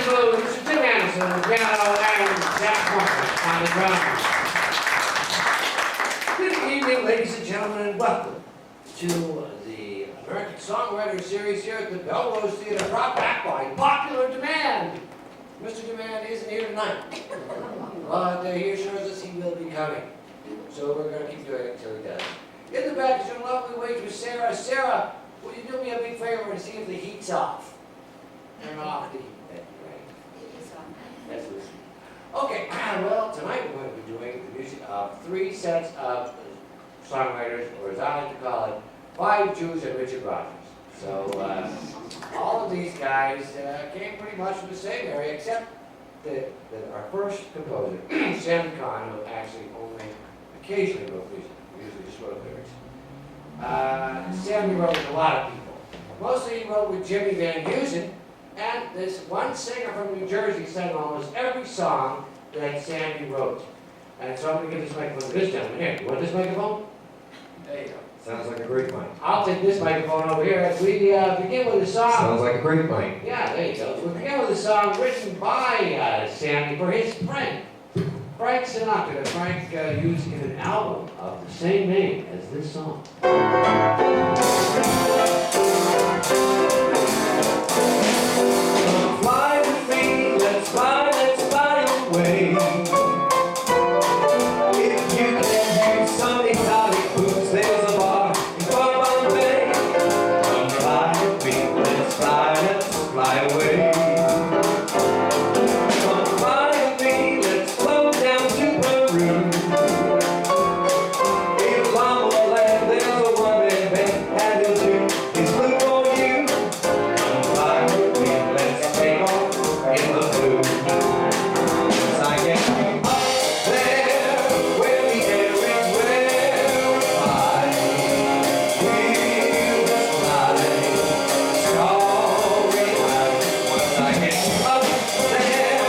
Mr. Tim Anderson on the piano and Jack Martin on the drums. Good evening, ladies and gentlemen, and welcome to the American Songwriter Series here at the Belrose Theater, brought back by popular demand. Mr. Demand isn't here tonight, but he assures us he will be coming. So we're going to keep doing it until he does. In the back is your lovely waitress, Sarah. Sarah, will you do me a big favor and see if the heat's off? Turn off the heat. That's Lucy. Okay, well, tonight we're going to be doing the music of 3 sets of songwriters, or as I like to call it, 5 Jews and Richard Rogers. So, all of these guys came pretty much from the same area, except that our first composer, Sammy CAHN, who actually only occasionally wrote music, usually just wrote lyrics. Sammy wrote with a lot of people. Mostly he wrote with Jimmy Van Heusen, and this one singer from New Jersey sang almost every song that Sammy wrote. And so I'm going to give this microphone to this gentleman here. You want this microphone? There you go. Sounds like a great mic. I'll take this microphone over here as we begin with a song. Sounds like a great mic. Yeah, there you go. We begin with a song written by Sammy for his friend, Frank Sinatra, that Frank used in an album of the same name as this song. Fly with me, let's fly away. If you can use some exotic boots, there's a bar in Bombay. Come fly with me, let's fly away. Come fly with me, let's float down to Peru. In Llama Land, there's a one-man band, and he'll do his flute for you. Come fly with me, let's take off in the blue. Once I get you up there, where the air is rarefied, we'll just fly starry-eyed. Once I get you up there,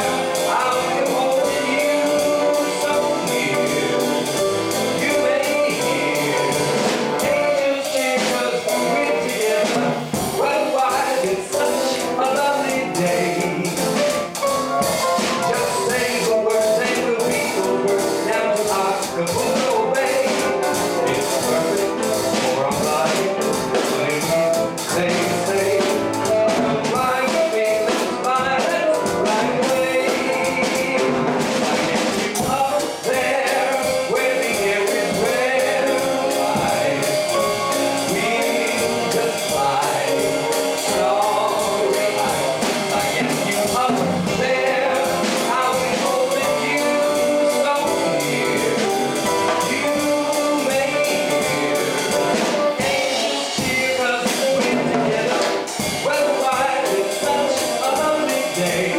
I'll be holding you so near. You may hear angels sing 'cause we're together. Worldwide, it's such a lovely day. Just say the words and we'll be over down to Acapulco Bay. It's perfect for a flight. When you say, come fly with me, let's fly away. I get you up there where the air is rarefied. We'll just fly starry-eyed. I get you up there, I'll be holding you so near. You may hear angels cheer 'cause we're together. Worldwide, it's such a lovely day.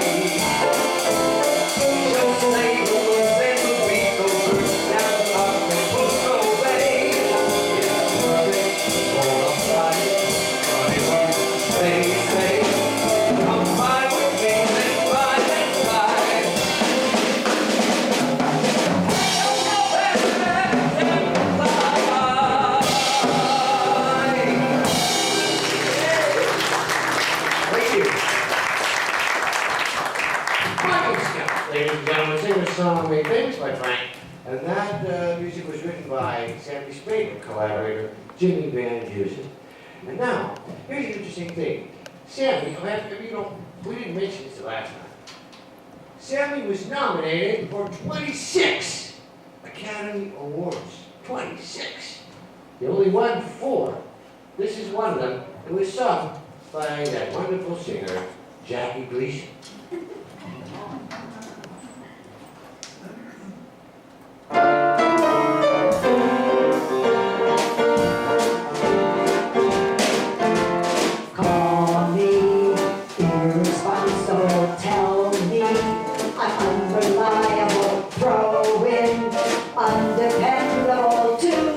Just say the words and we'll be over down to Acapulco Bay. It's perfect for a flight. Honeymoon, say, come fly with me, let's fly. Thank you. Michael Scott, ladies and gentlemen, singer song made famous by Frank, and that music was written by Sammy's favorite collaborator, Jimmy Van Heusen. And now, here's an interesting thing. Sammy, we didn't mention this the last time. Sammy was nominated for 26 Academy Awards. 26. He only won 4. This is one of them. It was sung by that wonderful singer, Jackie Gleason. Call me irresponsible, tell me I'm unreliable, throw in undependable too.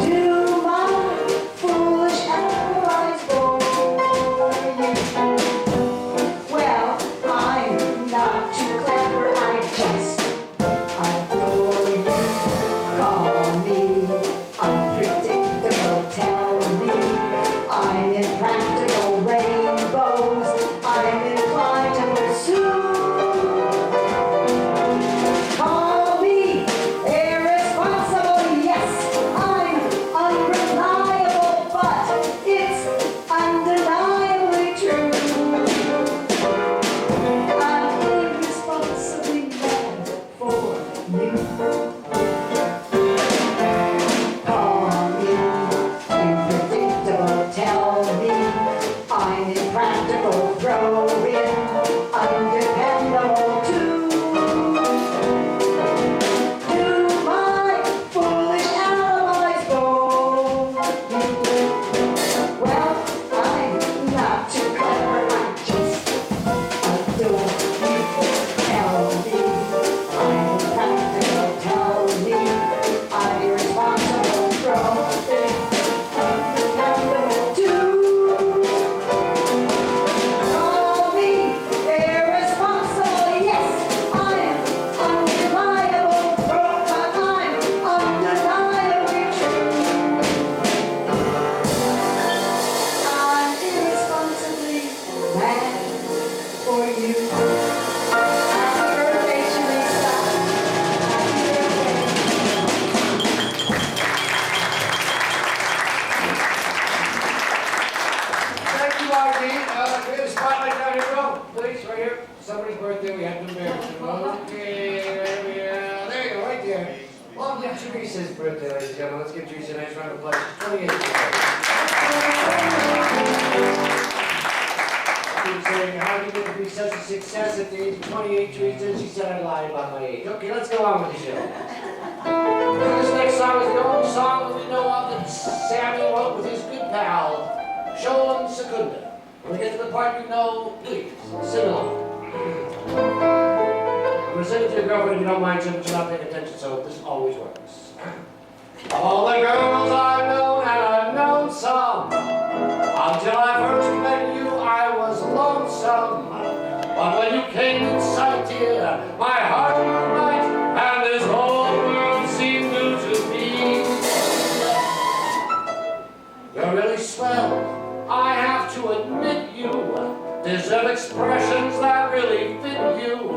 Do my foolish advice for you? Teresa's birthday, ladies and gentlemen. Let's give Teresa a nice round of applause. She's 28 today. She's saying, how are you going to be such a success at the age of 28, Teresa? She said I lied about my age. Okay, let's go on with the show. This next song is the only song that we know of that Sammy wrote with his good pal, Sholam Secunda. When we get to the part you know, please, sing along. I'm going to sing it to your girlfriend if you don't mind, so you're not paying attention, so this always works. All the girls I've known, and I've known some, until I first met you, I was lonesome. But when you came in sight, dear, my heart grew light, and this whole world seemed new to me. You're really swell, I have to admit you deserve expressions that really fit you.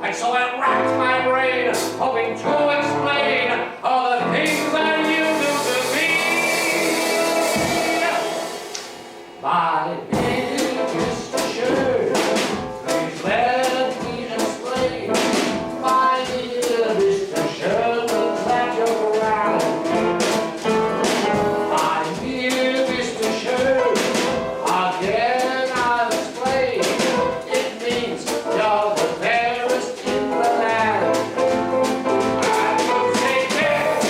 And so I racked my brain, hoping to explain all the things that you do to me. My biggest shirt, please let me explain. My dear Mr. Sherman, that you're around. My dear Mr. Sherman, again I'll explain. It means you're the fairest in the land. I will take care of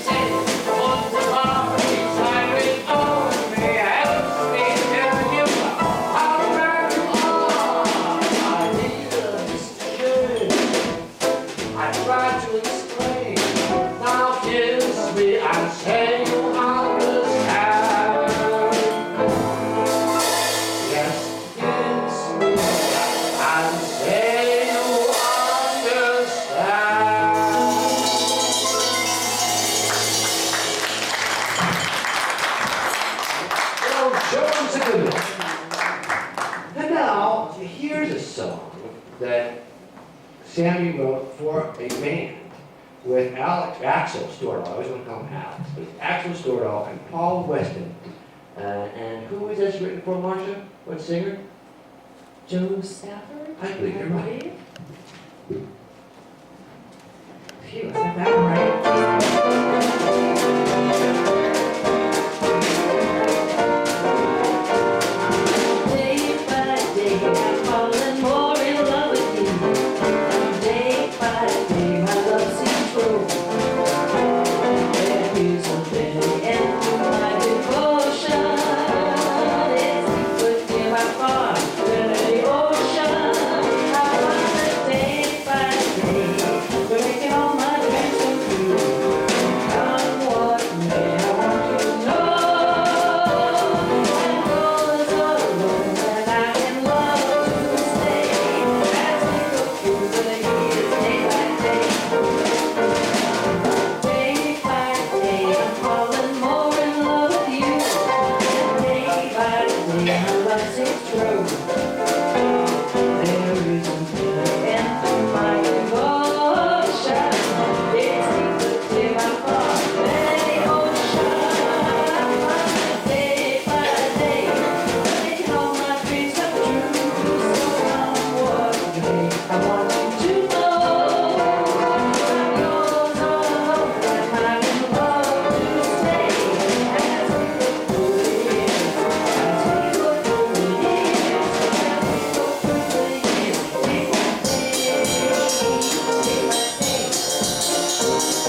say, on the parties I will only help me tell you how proud you are. My dear Mr. Sherman, I tried to explain. Now kiss me and say you understand. Yes, kiss me and say you understand. Well, show them some good one. And now, here's a song that Sammy wrote for a band with Axel Stordahl. I always want to call him Alex, but it's Axel Stordahl and Paul Weston. And who was this written for, Marsha? What singer? Joe Stafford? I believe you're right. Phew, I got that right. Day by day, I'm falling more in love with you. Day by day, my love seems true. There isn't any end to my devotion. It's deep within my heart, in the ocean. I wanna day by day, breaking all my dreams come true. Come what may, I want you to know. I'm always alone, and I can love to stay. As we go through the years, day by day. Day by day, I'm falling more in love with you. And day by day, my love seems true. There isn't any end to my devotion. It's deep within my heart, many oceans. Day by day, making all my dreams come true. So come what may, I want you to know. I'm yours all alone, and I can love to stay. As we go through the years, as we go through the years, as we go through the years, day by day, day by day,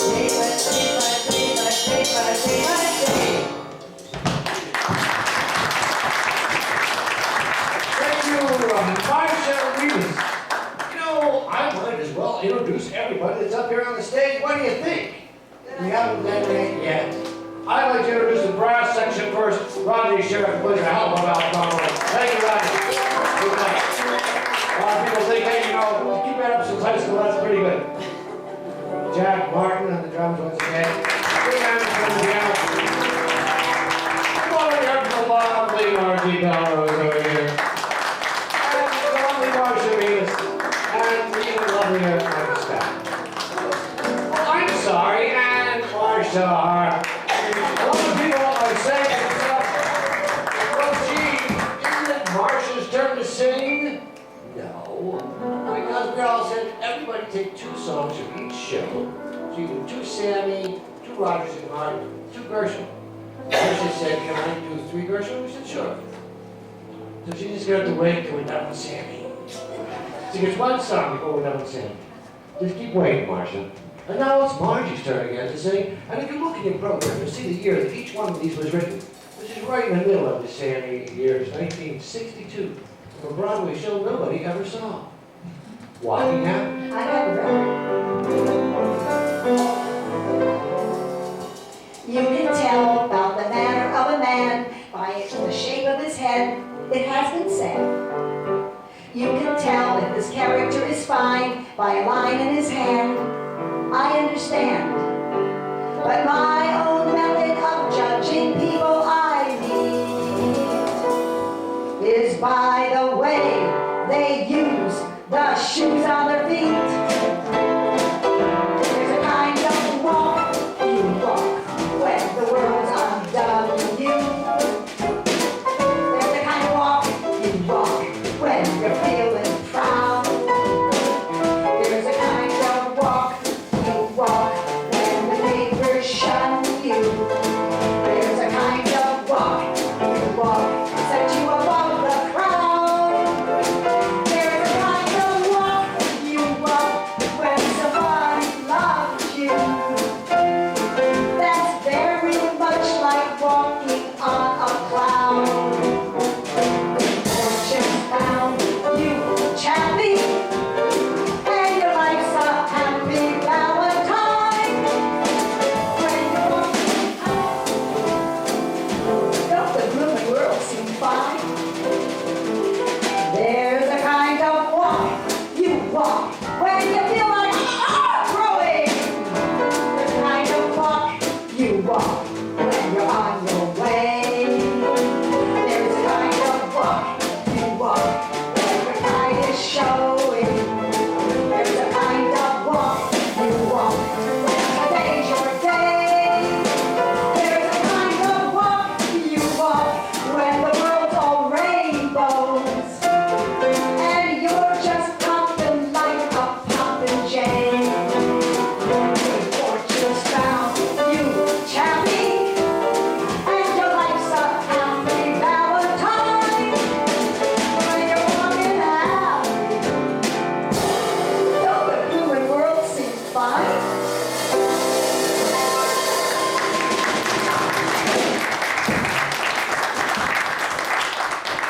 day by day by day by day by day. Thank you, Marsha Remus. You know, I might as well introduce everybody that's up here on the stage. What do you think? We haven't done it yet. I'd like to introduce the brass section first. Rodney Sheriff, pleasure to help about Conway. Thank you, Rodney. Good night. A lot of people think, hey, you know, keep that up since high school, that's pretty good. Jack Martin on the drums once again. Big hand for the piano. Come on here for the lovely Margie Belrose over here. And the lovely Marsha Remus. And the even lovelier Mark Scott. Oh, I'm sorry, and Marsha Harp. A lot of people are saying, well, gee, isn't it Marsha's turn to sing? No, because we all said every everybody take 2 songs from each show. So you do 2 Sammy, 2 Rogers and Hart, 2 Gershwin. Marsha said, can I do 3 Gershwin? We said, sure. So she just got to wait till we're done with Sammy. So there's 1 song before we're done with Sammy. Just keep waiting, Marsha. And now it's Margie's turn again to sing. And if you look at your program, you'll see the year that each one of these was written. This is right in the middle of the Sammy years, 1962. From a Broadway show nobody ever saw. Walking Down. I have a record. You can tell about the manner of a man by the shape of his head. It has been said. You can tell if his character is fine by a line in his hand. I understand. But my own method of judging people I meet is by the way they use the shoes on their feet. There's a kind of walk you walk when the world's undone you. There's a kind of walk you walk when you're feeling proud. There's a kind of walk you walk when the neighbors shun you. There's a kind of walk you walk set you above the crowd. There's a kind of walk you walk when somebody loves you. That's very much like walking on a cloud. Fortune's found you chappy, and your life's a happy Valentine. When you're walking out, don't the blooming world seem fine? There's a kind of walk you walk when you feel like growing. There's a kind of walk you walk when you're on your way. There's a kind of walk you walk when your tide is showing. There's a kind of walk you walk when today's your day. There's a kind of walk you walk when the world's all rainbows and you're just popping like a poppin' Jay. Fortune's found you chappy, and your life's a happy Valentine. When you're walking out, don't the blooming world seem fine?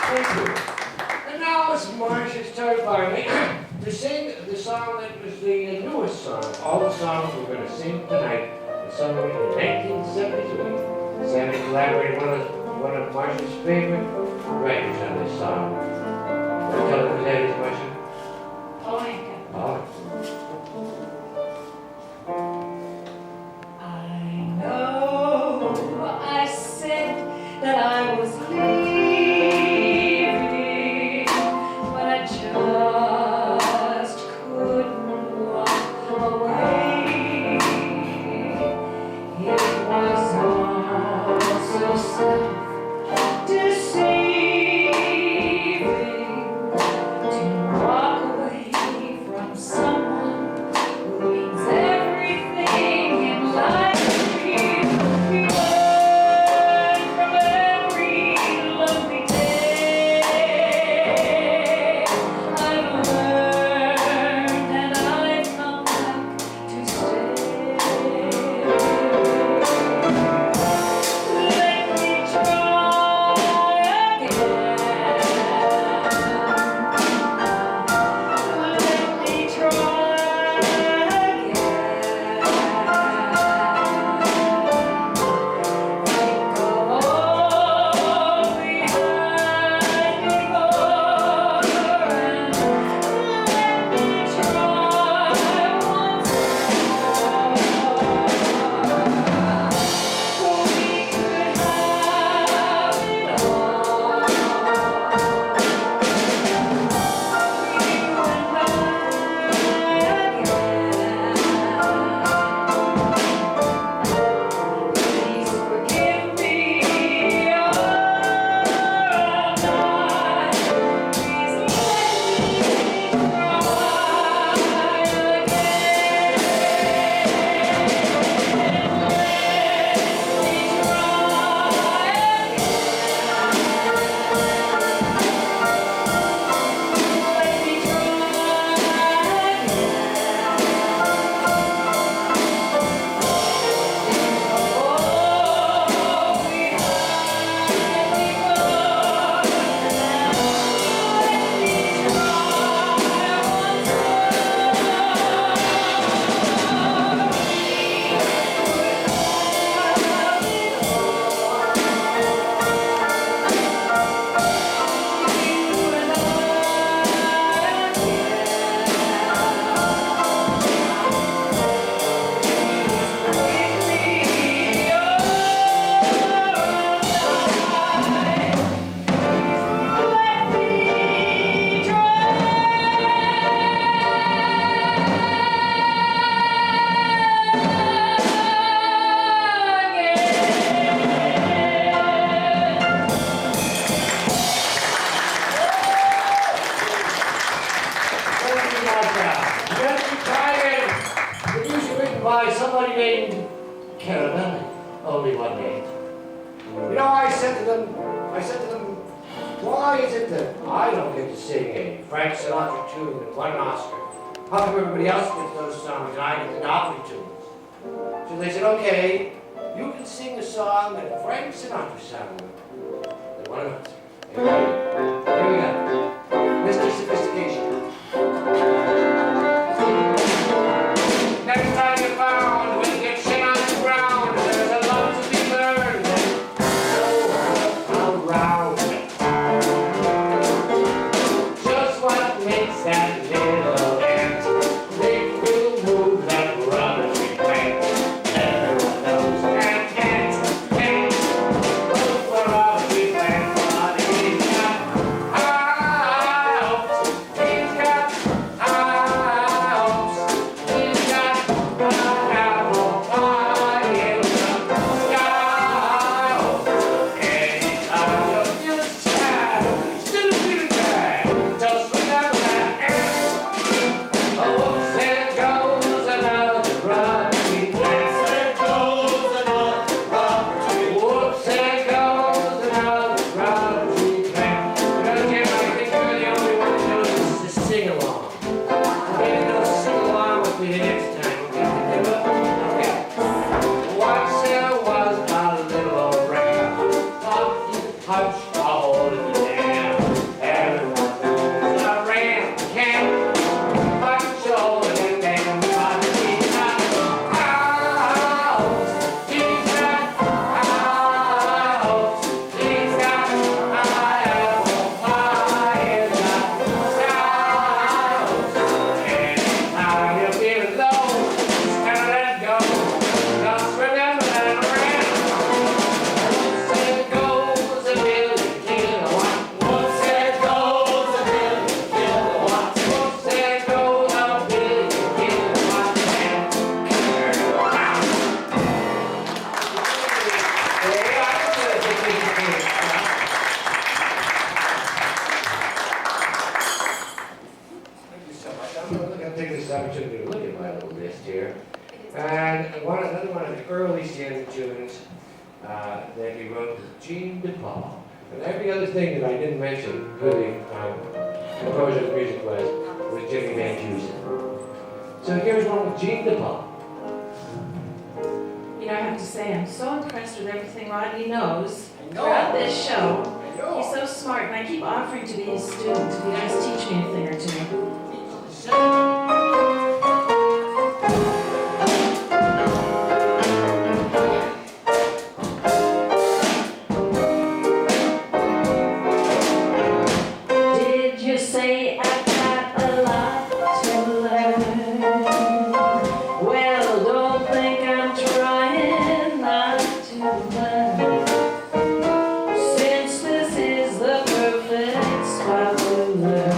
Thank you. And now it's Marsha's turn finally to sing the song that was the newest song. All the songs we're going to sing tonight were sung in 1973. Sammy collaborated with one of Marsha's favorite writers on this song. Can you tell me who that is, Marsha? Oh. I know I said that I was leaving, but I just couldn't walk away. It was all so self-deceiving to Arabella, only one name. You know, I said to them, why is it that I don't get to sing a Frank Sinatra tune and won an Oscar? How come everybody else gets those songs and I get the Monopoly tunes? So they said, okay, you can sing a song that Frank Sinatra sang. They won an Oscar. Here we go. Mr. Sophistication. Next time you're found, when you get shit on the ground, there's a lot to be learned. So around. Just what makes that little ant make you move that rubbery plant? Everyone knows an ant can't move a rubbery plant, but he's got high hopes. He's got high hopes. He's got apple pie in the sky. Anytime you're feeling sad, still feeling bad, just remember that ant. Oops, there goes another rubbery plant. There goes another rubbery. Whoops, there goes another rubbery plant. Because Jim, I think you're the only one who knows this to sing along. Okay, now sing along with me next time. Okay, give up. Okay. Once there was a little old ram, thought he could punch a hole in the dam. Everyone knows a ram can't punch a hole in the dam, but he's got high hopes. He's got high hopes. He's got high apple pie in the sky. Anytime you're feeling low, just kinda let it go. Just remember that ram. There goes a million kilowatts. Whoops, there goes a million kilowatts. Whoops, there goes a million kilowatts. Thank you so much. I'm going to take this opportunity to look at my little list here. And another one of the early Stanley tunes that he wrote with Gene DePaul. And every other thing that I didn't mention, really, composer of music was Jimmy Van Heusen. So here's one with Gene DePaul. You know, I have to say, I'm so impressed with everything Rodney knows I know. throughout this show. I know. He's so smart, and I keep offering to be his student if you guys teach me a thing or two. Did you say I've got a lot to learn? Well, don't think I'm trying not to learn. Since this is the perfect spot to learn.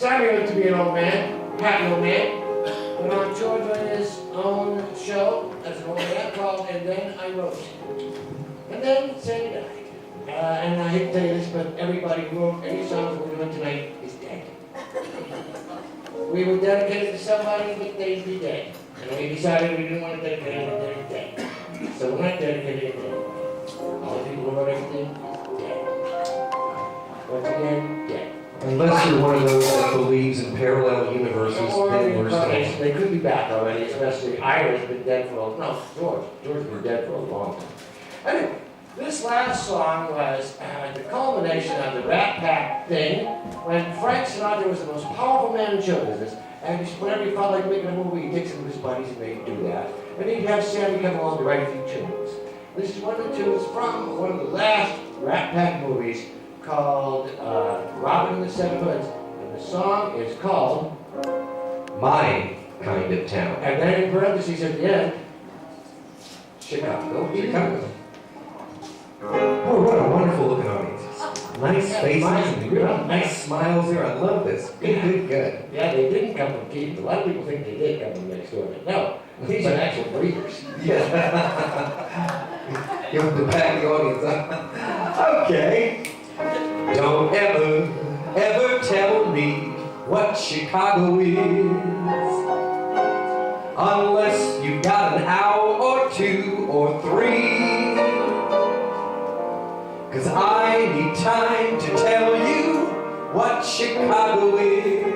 Sammy lived to be an old man, happy old man. Went on tour doing his own show as an old man called And Then I Wrote. And then Sammy died. And I hate to tell you this, but everybody who wrote any songs we're doing tonight is dead. We were dedicated to somebody, but they'd be dead. And we decided we didn't want to dedicate them, they're dead. So we're not dedicating to anybody. All the people who wrote everything is dead. Once again, dead. Unless you're one of those that believes in parallel universes, Or then we're reincarnation. still. They could be back already, especially Ira's been dead for George's been dead for a long time. Anyway, this last song was the culmination of the Rat Pack thing when Frank Sinatra was the most powerful man in show business, and whenever he felt like making a movie, he'd take some of his buddies and they'd do that. And he'd have Sammy come along to write a few tunes. This is one of the tunes from one of the last Rat Pack movies called Robin and the Seven Hoods, and the song is called My Kind of Town. and then in parentheses at the end, Chicago. Chicago. Oh, what a wonderful looking audience. Nice faces and real nice smiles there. I love this. Good. Yeah, they didn't come from Keith. A lot of people think they did come from next door, but no, these are actual breeders. Yeah. You have to pack the audience up. Okay. Don't ever tell me what Chicago is, unless you've got an hour or two or three. 'Cause I need time to tell you what Chicago is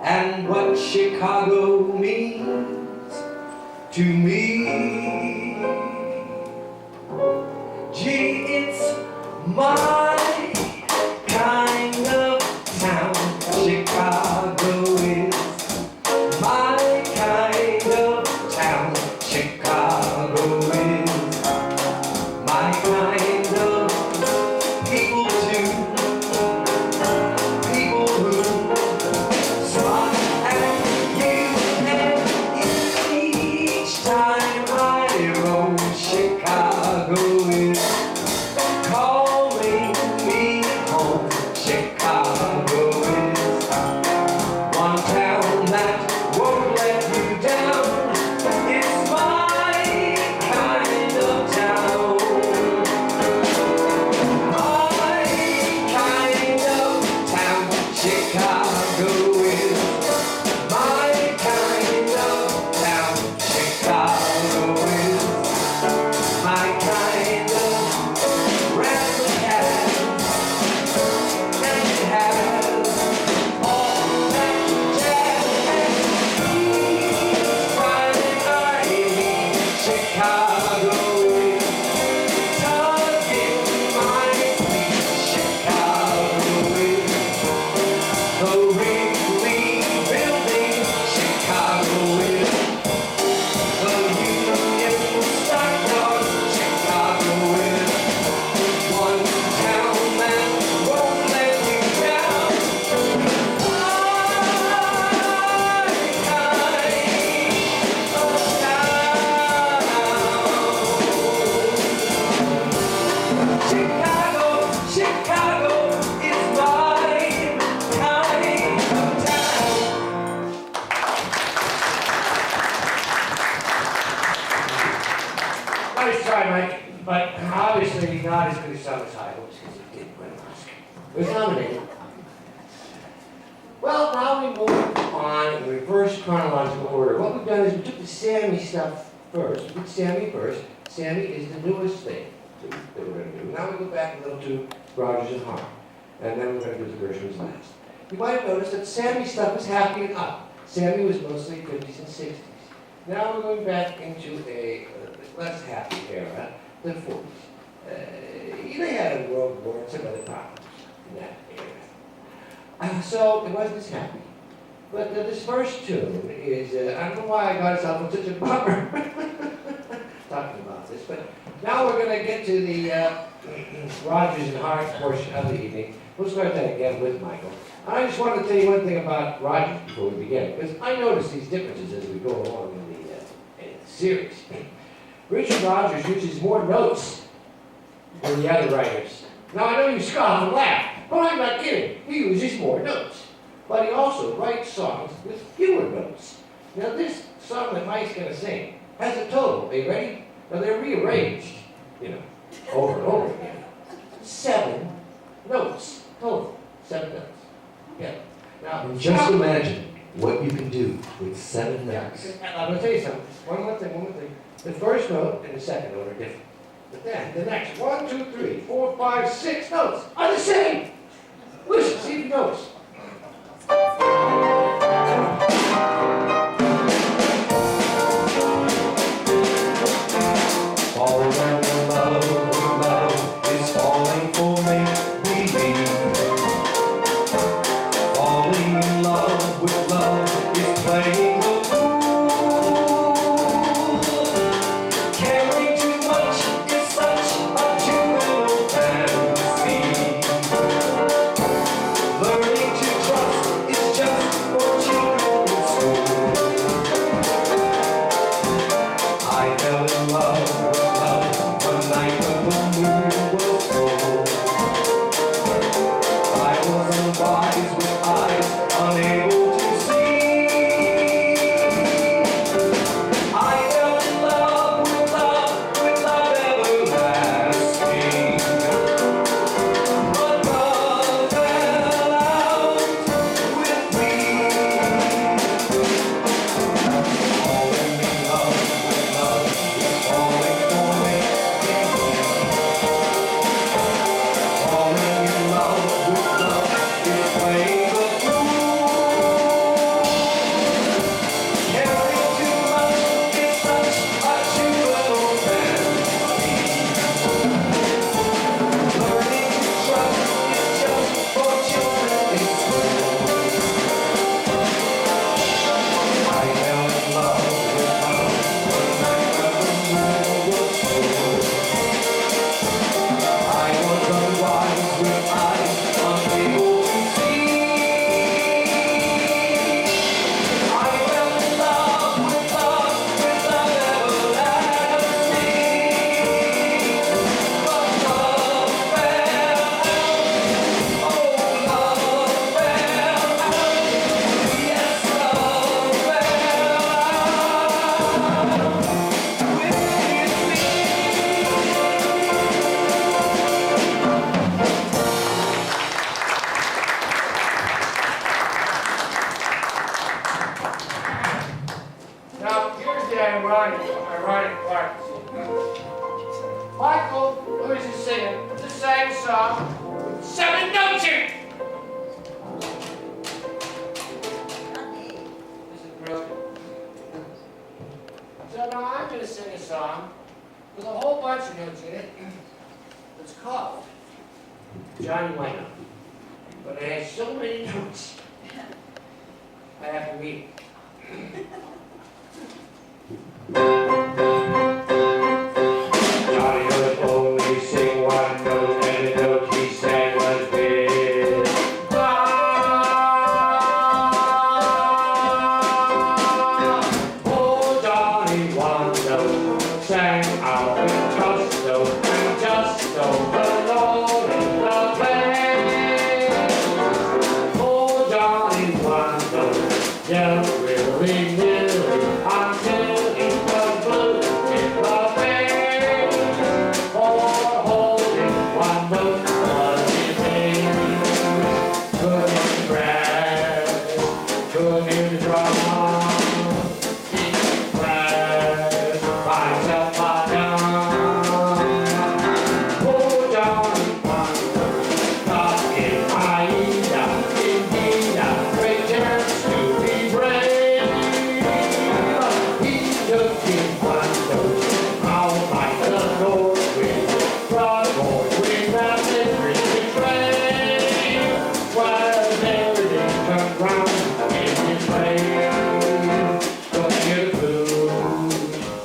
and what Chicago means to me. Gee, it's my kind of town. Chicago is my kind of town. Chicago is my kind of people too. People who smile at you and each time I roam. Chicago is calling me home. Chicago is one town that won't let you down. It's my kind of town. My kind of town. Chicago is my kind of town. Chicago is my kind of rattling cat. And it has all that jazz and Friday night. Chicago is tugging my feet. Chicago is the Wrigley Building. Chicago is the Union Stockyard. Chicago is one town that won't let you down. Chicago, Chicago is my kind of town. Nice try, Mike, but obviously not as good as Summer's High Hopes because it did win an Oscar. It was nominated. Well, now we move on in reverse chronological order. What we've done is we took the Sammy stuff first. We did Sammy first. Sammy is the newest thing that we're going to do. Now we go back a little to Rogers and Hart. And then we're going to do the Gershwins last. You might have noticed that Sammy stuff is happening up. Sammy was mostly 50s and 60s. Now we're going back into a less happy era, the 40s. They had a World War and some other problems in that era. So it wasn't as happy. But this first tune is, I don't know why I got myself in such a bummer talking about this, but now we're going to get to the Rogers and Hart portion of the evening. We'll start that again with Michael. I just wanted to tell you one thing about Rogers before we begin, because I notice these differences as we go along in the series. Richard Rogers uses more notes than the other writers. Now I know you scoff and laugh, Well, I'm not kidding. He uses more notes. But he also writes songs with fewer notes. Now this song that Mike's gonna sing has a total, are you ready? Now they're rearranged, over and over again. 7 notes total, 7 notes. Yeah. Now, And just imagine what you can do with 7 notes. I'm gonna tell you something. One more thing. The first note and the second note are different. But then the next 1, 2, 3, 4, 5, 6 notes are the same. Listen, see if you notice. Falling in love is falling for me, baby. Falling in love with love is playing the fool. Caring too much is such a juvenile fantasy. Learning to trust is just for children in school. I fell in love with love one night when the moon was full. I was unwise with eyes unable to see. I fell in love with love everlasting. But love fell out with me. Falling in love with love is falling for me. Falling in love with love is playing the fool. Caring too much is such a juvenile fantasy. Learning to trust is just for children in school. I fell in love with love one night when the moon was full. I was unwise with eyes unable to see. I fell in love with love everlasting. But love fell out, oh love fell out, yes love fell out with me. Now, here's the ironic part. Michael, who is the singer, just sang a song with 7 notes in it. This is brilliant. So now I'm going to sing a song with a whole bunch of notes in it. It's called Johnny Wayne. But it has so many notes, I have to read it. Johnny could only sing 1 note, and the note he sang was this. Oh, Johnny, 1 note, sang out with gusto, and just alone in the place. Oh, Johnny, 1 note, yelled really nearly until he was blue in the face. For holding 1 note was his aim. Couldn't grasp, couldn't hear the drum. He grasped myself by down. Oh, Johnny, 1 note, got in Aida, indeed a great chance to be brave. He took his 1 note out like the north wind, brought north wind that every train. While everything turned round in his way. Don't hear the blues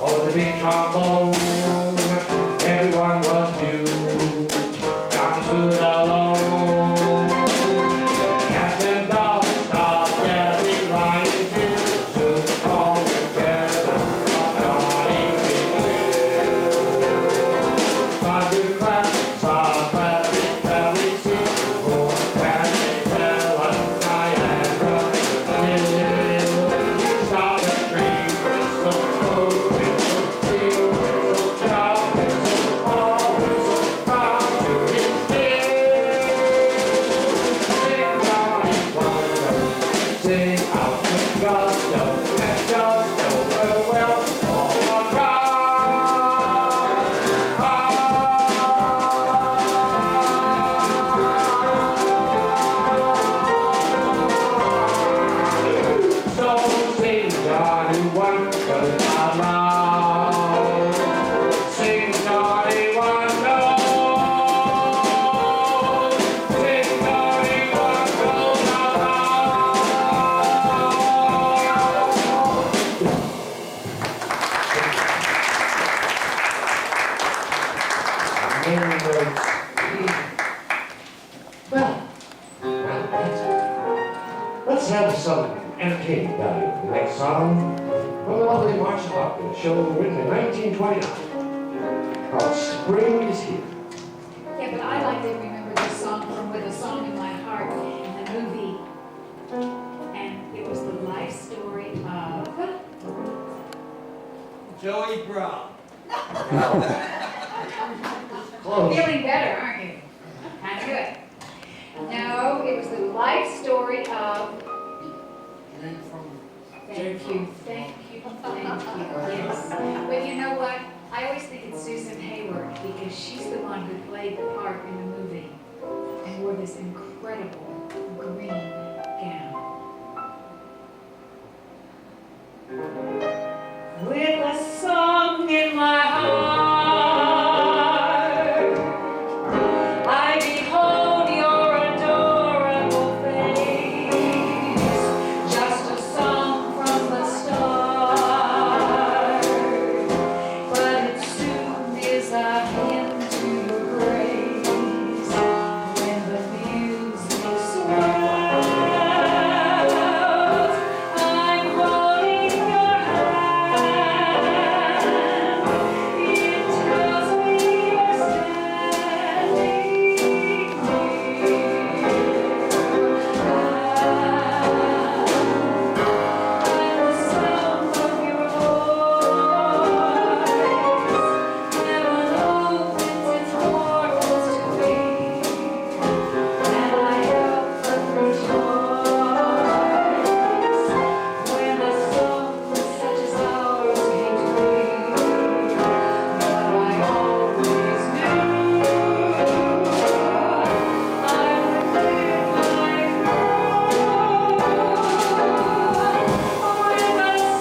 or the big trombone. Everyone was new. Johnny stood alone. Captain Dog stopped yelling, riding to soon all together. Johnny Thunder clap, saw clapping, belly seat, roar. Well, now that's it. Let's have some entertainment value. The next song from the lovely Marsha HARP, a show written in 1929 called Spring is Here. Yeah, but I like to remember this song from With a Song in My Heart in the movie. And it was the life story of Joey Brown. Close. feeling better, aren't you? Kind of good. No, it was the life story of. Thank you, thank you, yes. But you know what? I always think it's Susan Hayward because she's the one who played the part in the movie and wore this incredible green gown. With a song in my heart, I behold your adorable face, just a song from the start, but it soon is a hymn to your grace, when the music swells, I'm holding your hand, it tells me you're standing near. And the sound of your voice, heaven opens its portals to me, and I help but rejoice when a song such as ours came to me. But I always knew I would live my with a song in my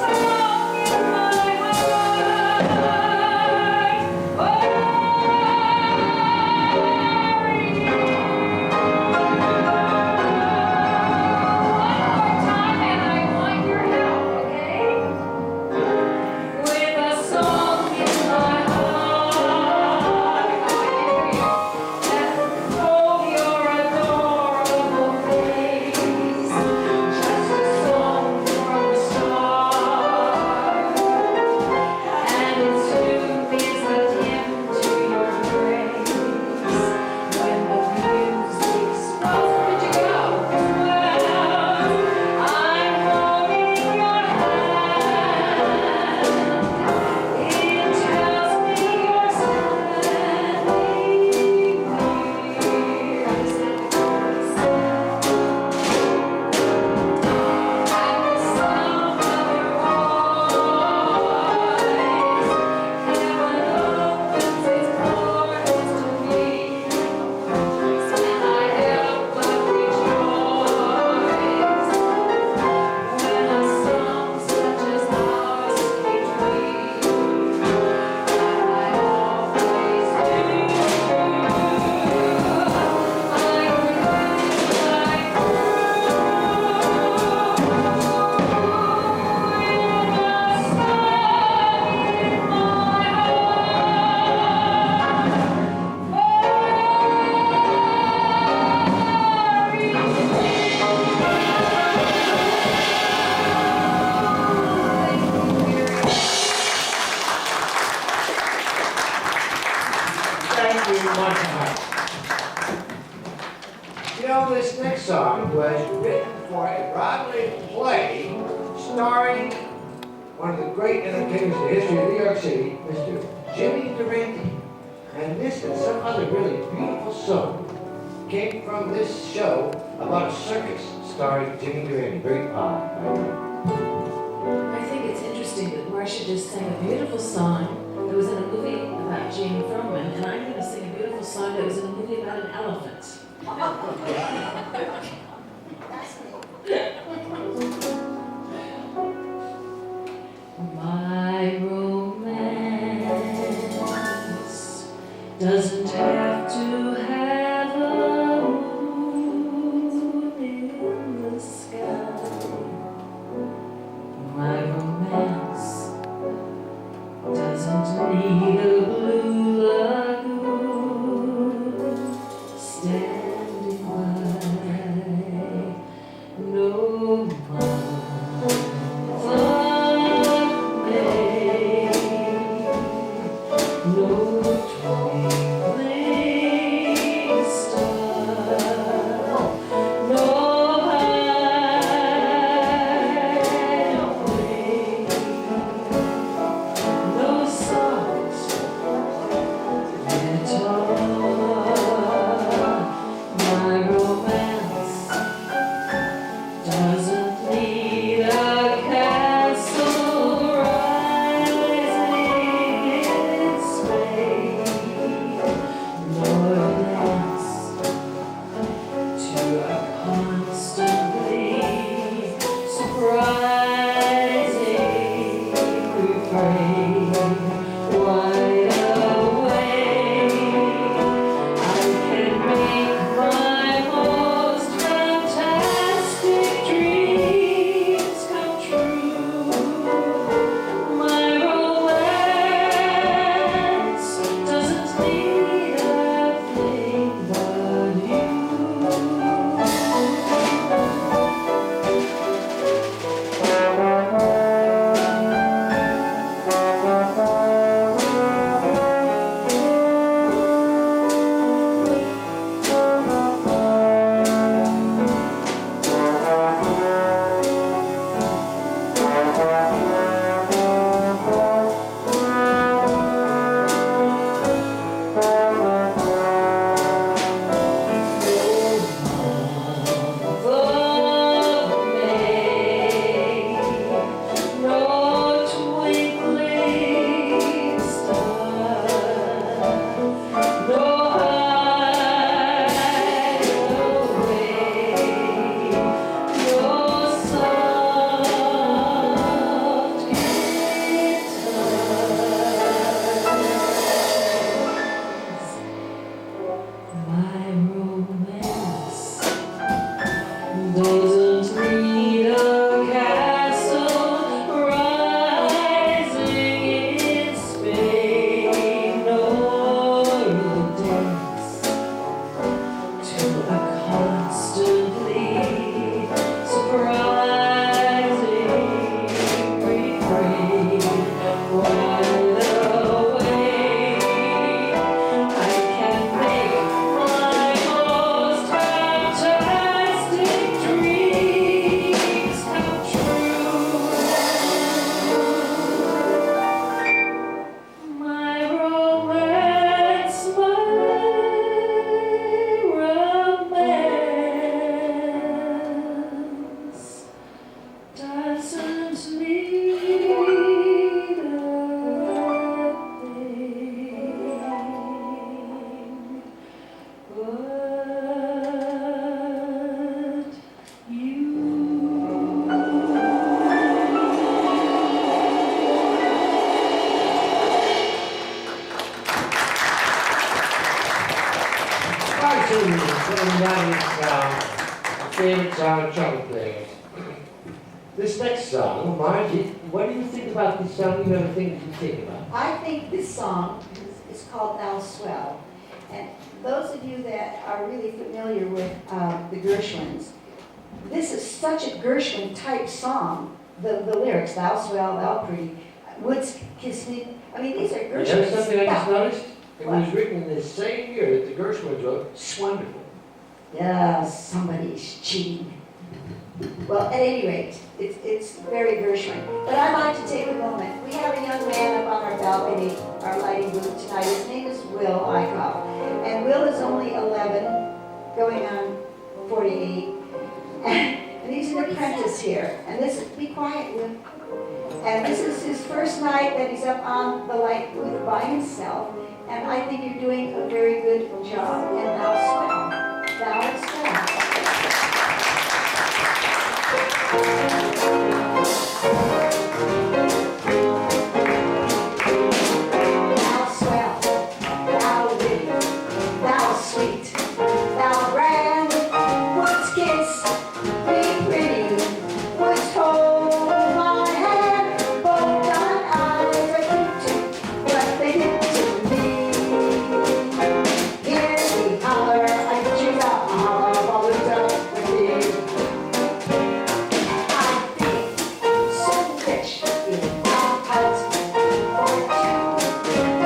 heart. One more time, and I want your help, okay? With a song in my heart, and hold your adorable face, just a song from the start, and it soon is a hymn to your grace, when the music swells. Where'd you go? Swells, I'm holding your hand, it tells me you're standing near. And the sound of your voice, heaven opens its portals to me, and I help but rejoice when a song such as ours came to me, and I always knew I would live my Thank you, Marsha HARP. You know, this next song was written for a Broadway play starring one of the great entertainers in the history of New York City, Mr. Jimmy Durante. And this and some other really beautiful song came from this show about a circus starring Jimmy Durante. Very odd, I know. I think it's interesting that Marcia just sang a beautiful song that was in a movie about Jane Froman, and I'm going to sing a beautiful song that was in a movie about an elephant. My romance doesn't have to have a moon in the sky. My romance doesn't need a blue lagoon. doesn't need a castle rising in Spain, nor a dance to a constantly surprising refrain. Wide awake, I can make my most fantastic dreams come true. My romance doesn't need a thing but you. Cartoons, putting down his favorite song, Trouble Players. This next song, Margie, what do you think about this song? You have a thing that you think about? I think this song is called Thou Swell. And those of you that are really familiar with the Gershwins, this is such a Gershwin type song. The lyrics, Thou Swell, Thou Pretty, Woods Kiss Me. I mean, these are You know Gershwin something I just stuff. noticed? It What? was written in the same year that the Gershwins wrote, Swonderful. Yeah, somebody's cheating. Well, at any rate, it's very Gershwin. But I'd like to take a moment. We have a young man up on our balcony, our lighting booth tonight. His name is Will Eichhoff. And Will is only 11, going on 48. And he's an apprentice here. And this is, be quiet, Will. And this is his first night that he's up on the light booth by himself. And I think you're doing a very good job. And thou swell. Thou swell. Thou swell, thou witty, thou sweet, thou grand, wouldst kiss me pretty, wouldst hold my hand, both thine eyes are cute too, what they did to me. Hear me holler, I choose a holler, Balloon's with me. I feel so rich in our house for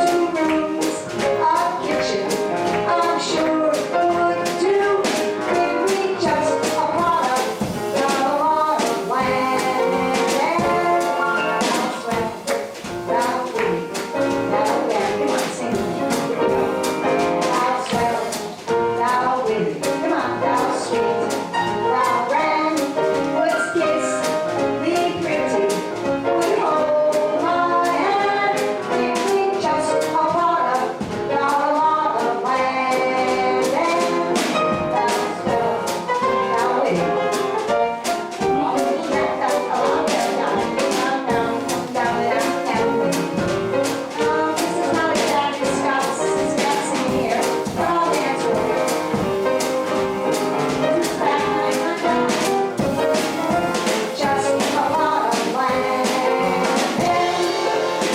two rooms, a kitchen, I'm sure would do if we just upon a lot of land. Thou swell, thou witty, thou grand, come on, sing with me. Thou swell, thou witty, come on, thou sweet, thou grand, wouldst kiss me pretty, would hold my hand if we just upon a lot of land. Thou swell, thou witty. This is not exactly Scott's, this is Scott's singing here, but I'll dance with you. This is back when I come down, just a lot of land.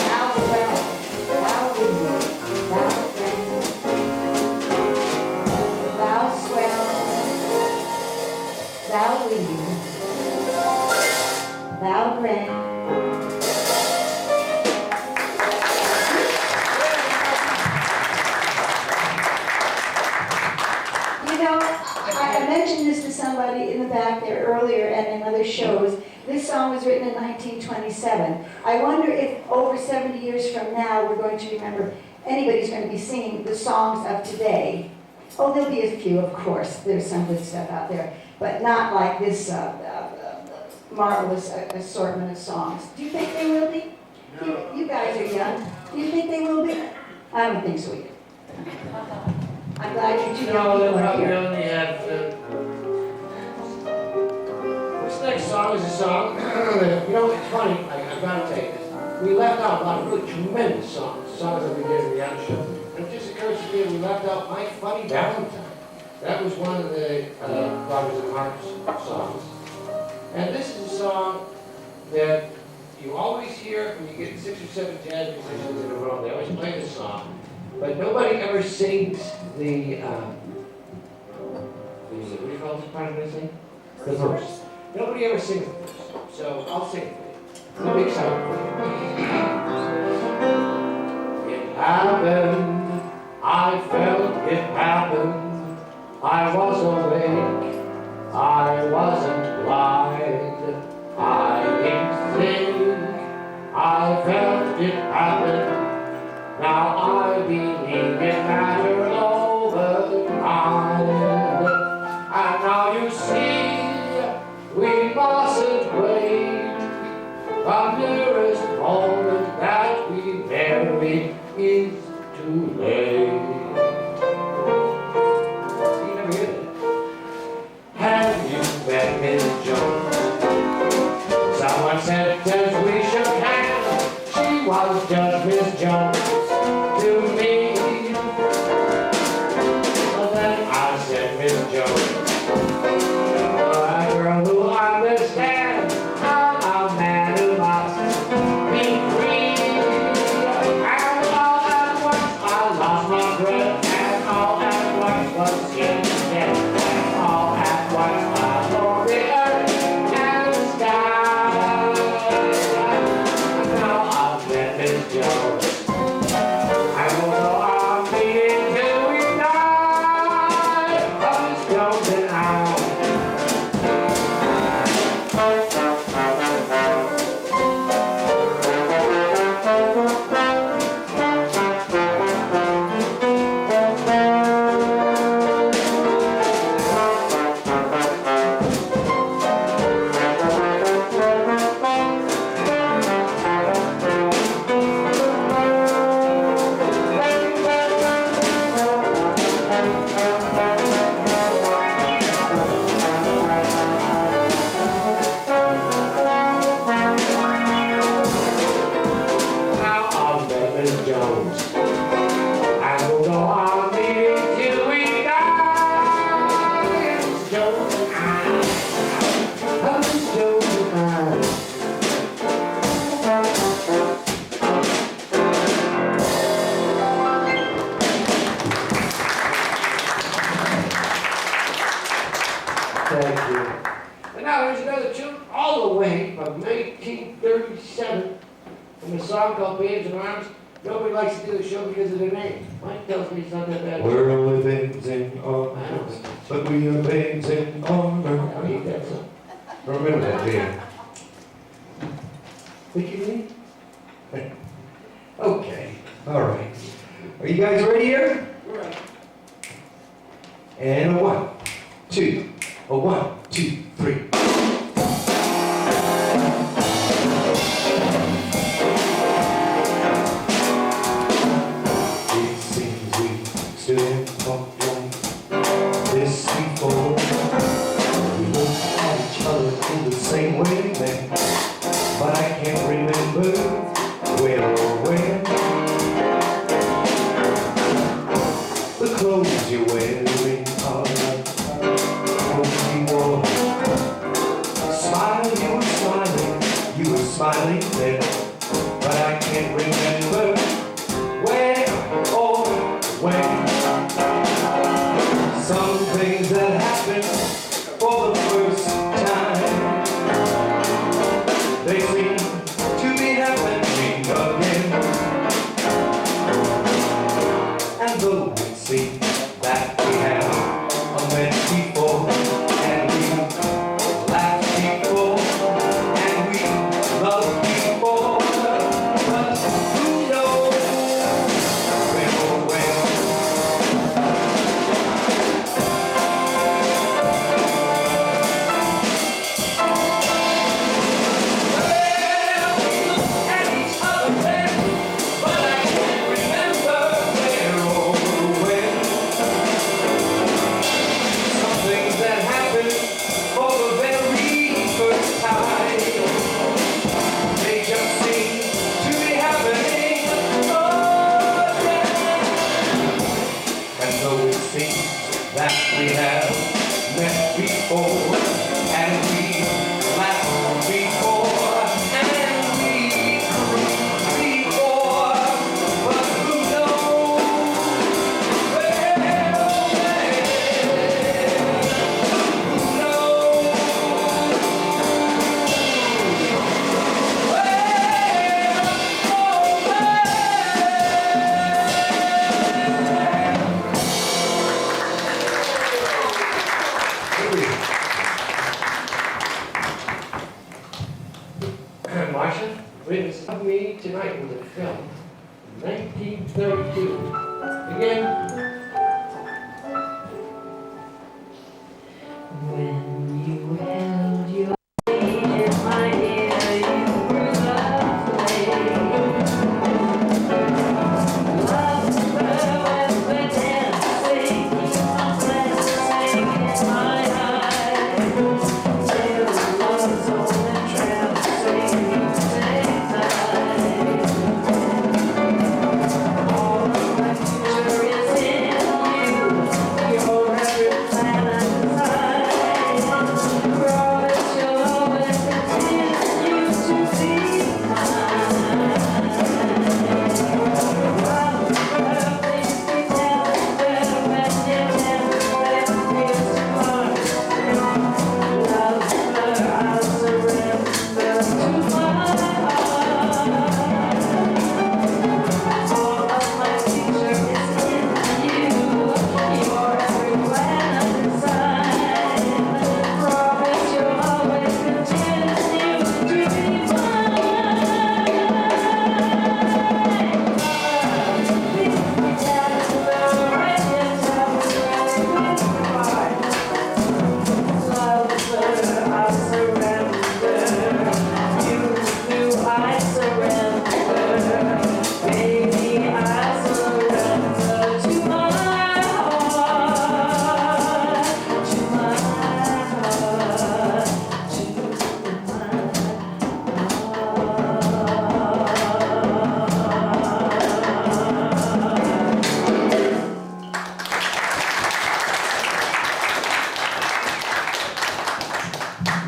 Thou swell, thou witty, thou grand, thou swell, thou witty, thou grand. You know, I mentioned this to somebody in the back there earlier and in other shows. This song was written in 1927. I wonder if over 70 years from now, we're going to remember, anybody's going to be singing the songs of today. Oh, there'll be a few, of course. There's some good stuff out there, but not like this marvelous assortment of songs. Do you think they will be? You guys are young. Do you think they will be? I don't think so either. I'm glad you two young No, they'll people are probably here. only have, this next song is a song, you know, it's funny, I've got to tell you this. We left out a lot of really tremendous songs that we did in the other show. And it just occurs to me that we left out My Funny Valentine. That was one of the Rogers and Harp songs. And this is a song that you always hear when you get 6 or 7 jazz musicians in a row. They always play this song, but nobody ever sings the what do you call this part of this thing? The verse. Nobody ever sings the verse, so I'll sing it for you. It's a big song. It happened, I felt it happen. I was awake, I wasn't blind. I didn't think, I felt it happen. Now I believe it mattered over time. And now you see, we mustn't wait. The nearest moment that we marry is too late. You never hear that. Have you met Miss Jones? Someone said as we shook hands, she was just Miss Jones to me. But then I said, Miss Jones, a girl who understands how a man who must be free. And all at once I lost my breath, and all at once was skin dead, and all at once I saw the earth and the sky. And now I've met Miss Jones. I will go on meeting till we die. Miss Jones and I. Now I've met Miss Jones. I will go on meeting till we die. Miss Jones and I. Miss Jones and I. Thank you. And now there's another tune all the way from 1937 from a song called Babes in Arms. Nobody likes to do the show because of their name. Mike tells me it's not that bad. We're only babes in arms, but we are babes in armor. I'll eat that song. Remember that, dear. What you mean? Okay, all right. Are you guys ready here? Right. And a 1, 2, a 1, 2, 3. It seems we stood in front line this before. We looked at each other in the same way then, but I can't remember where or when. The clothes you're wearing are like clothes you wore leave tonight with a film, 1932. Again. When you held your feet in my ear, you were lovely. Lovely when we're dancing, keep on dancing in my eyes. Till love's on the trail, sing time. All of my future is in you. You're every plan I desire. Promise you'll always continue to be mine. Love, things we tender when you're tender, feels hard. Love, I'll surrender to my heart. All of my future is in you. You're every plan I design. Promise you'll always continue to be mine. Leave me down to the right hand side with my heart. Love, I'll surrender. You knew I surrender. Baby, I surrender to my heart, to my heart, to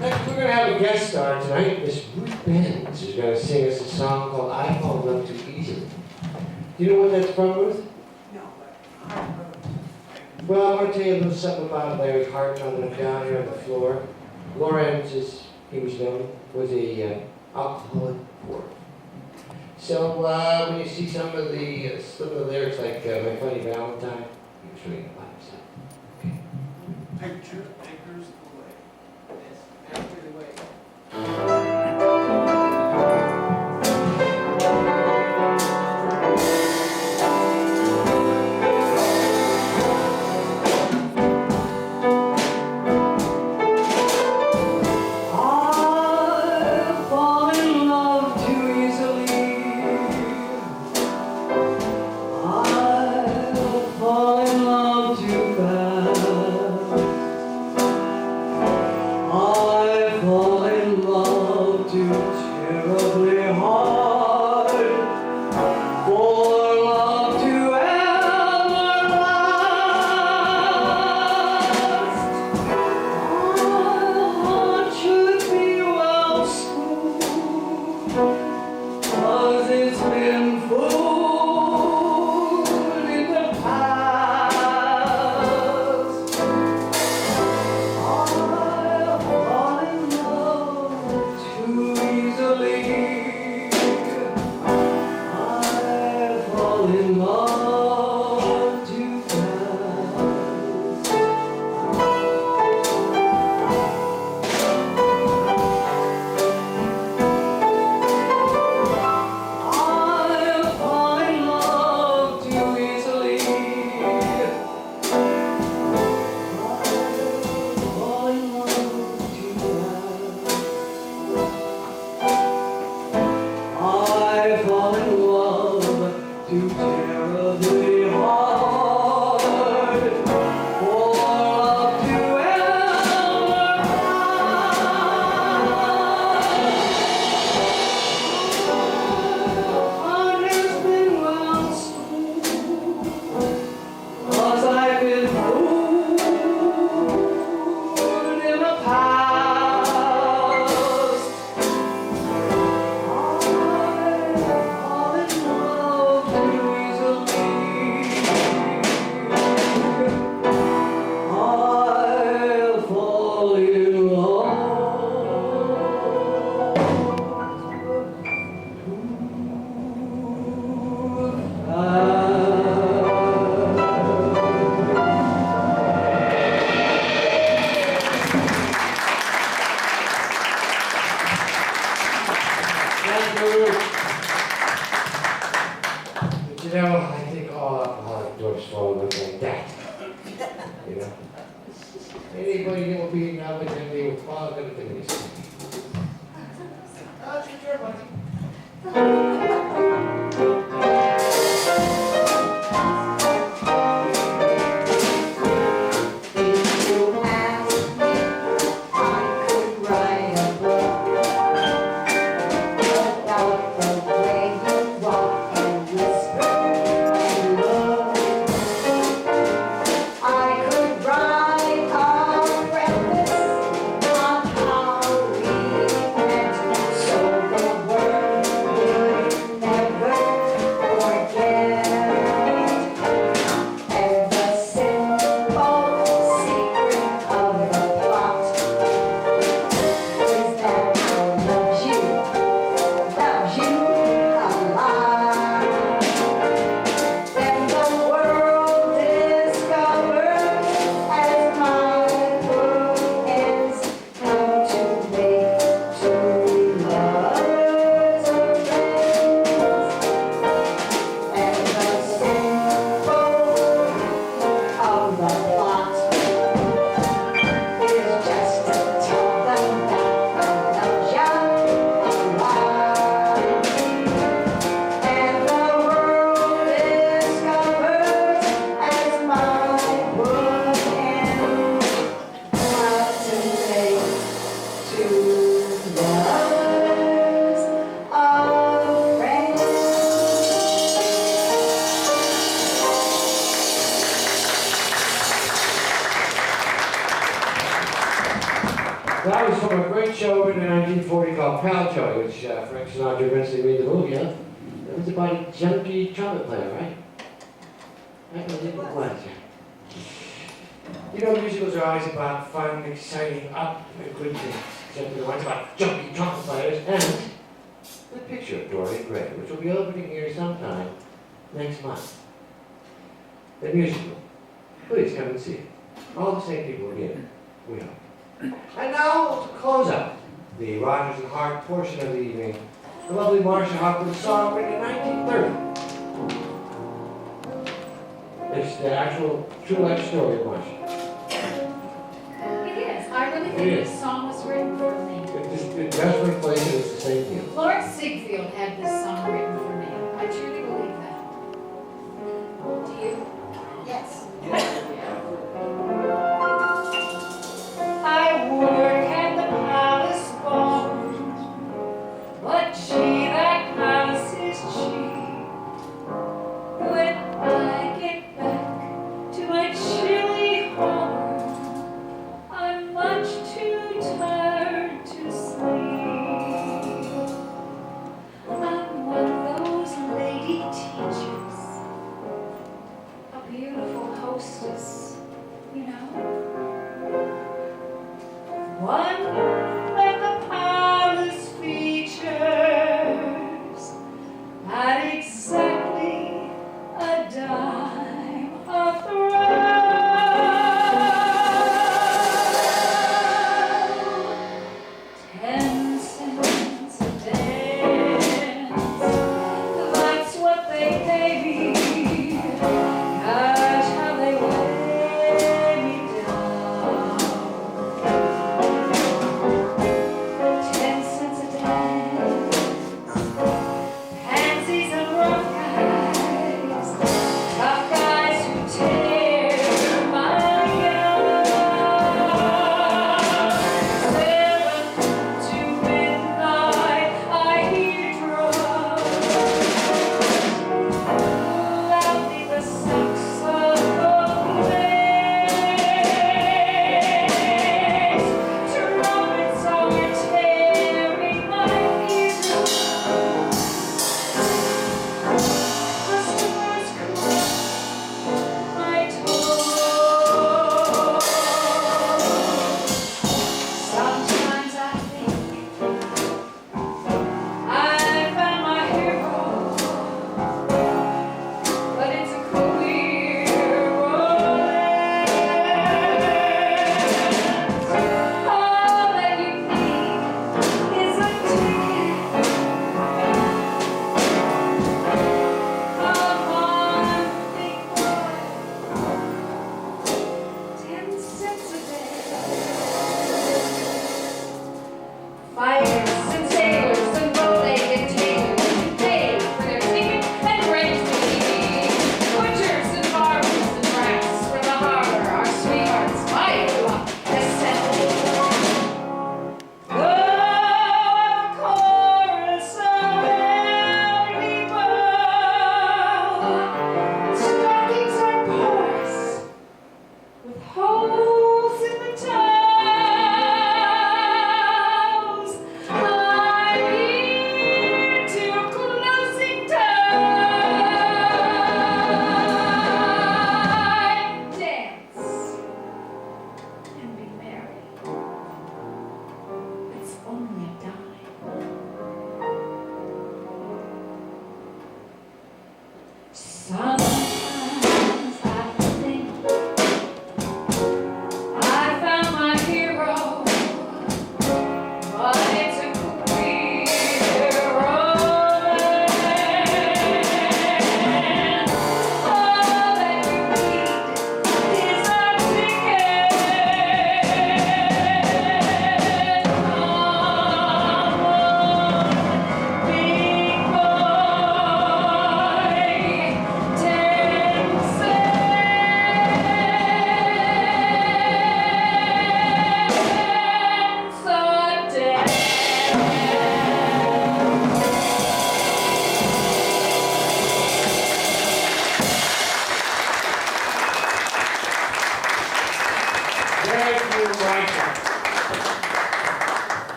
Next, we're going to have a guest star tonight. Miss Ruth Benz is going to sing us a song called I Fall in Love Too Easily. Do you know what that's from, Ruth? No, but I heard. Well, I want to tell you a little something about Larry Hart on the down here on the floor. Lawrence, as he was known, was a alcoholic poor. So when you see some of the lyrics like My Funny Valentine, he was reading about himself. Picture anchors the way. Yes, anchor the way. I fall in love too easily. I fall in love too You know? Anybody that will be in now, but then they will follow them to this. That's your turn, buddy. If you ask me, I could write a book about the way you walk and whisper and look. I could write a preface on how we met, so the world would never forget. And the simple secret of the plot is that I love you a lot. And the world discovers as my book ends how to make two lovers a friends. And the simple of the plot is just to tell them that I love ya a lot. And the world discovers as my book ends how to make two lovers a friends. That was from a great show in 1940 called Paljoy, which Frank Sinatra eventually made the movie of. It was about a junkie trumpet player, right? I believe it was. You know, musicals are always about fun, exciting, up, and good things. Except for the ones about junkie trumpet players and the picture of Dorian Gray, which will be opening here sometime next month. The musical. Please come and see it. All the same people again, we hope. And now, to close out the Rodgers and Hart portion of the evening, the lovely MARSHA harp with a song written in 1930. It's the actual true life story of MARSHA. It is. I really It think is. this song was written for me. It just replaces it, it's the same deal. Lawrence Sigfield had this song written for me. I truly believe that. Do you? Yes. I work at the palace ball, but gee, that palace is cheap. When I get back to my chilly home, I'm much too tired to sleep. I'm one of those lady teachers, a beautiful hostess, you know. One that the palace features at exactly a dime a throw. 10 cents a dance, that's what they pay me. Gosh, how they weigh me down.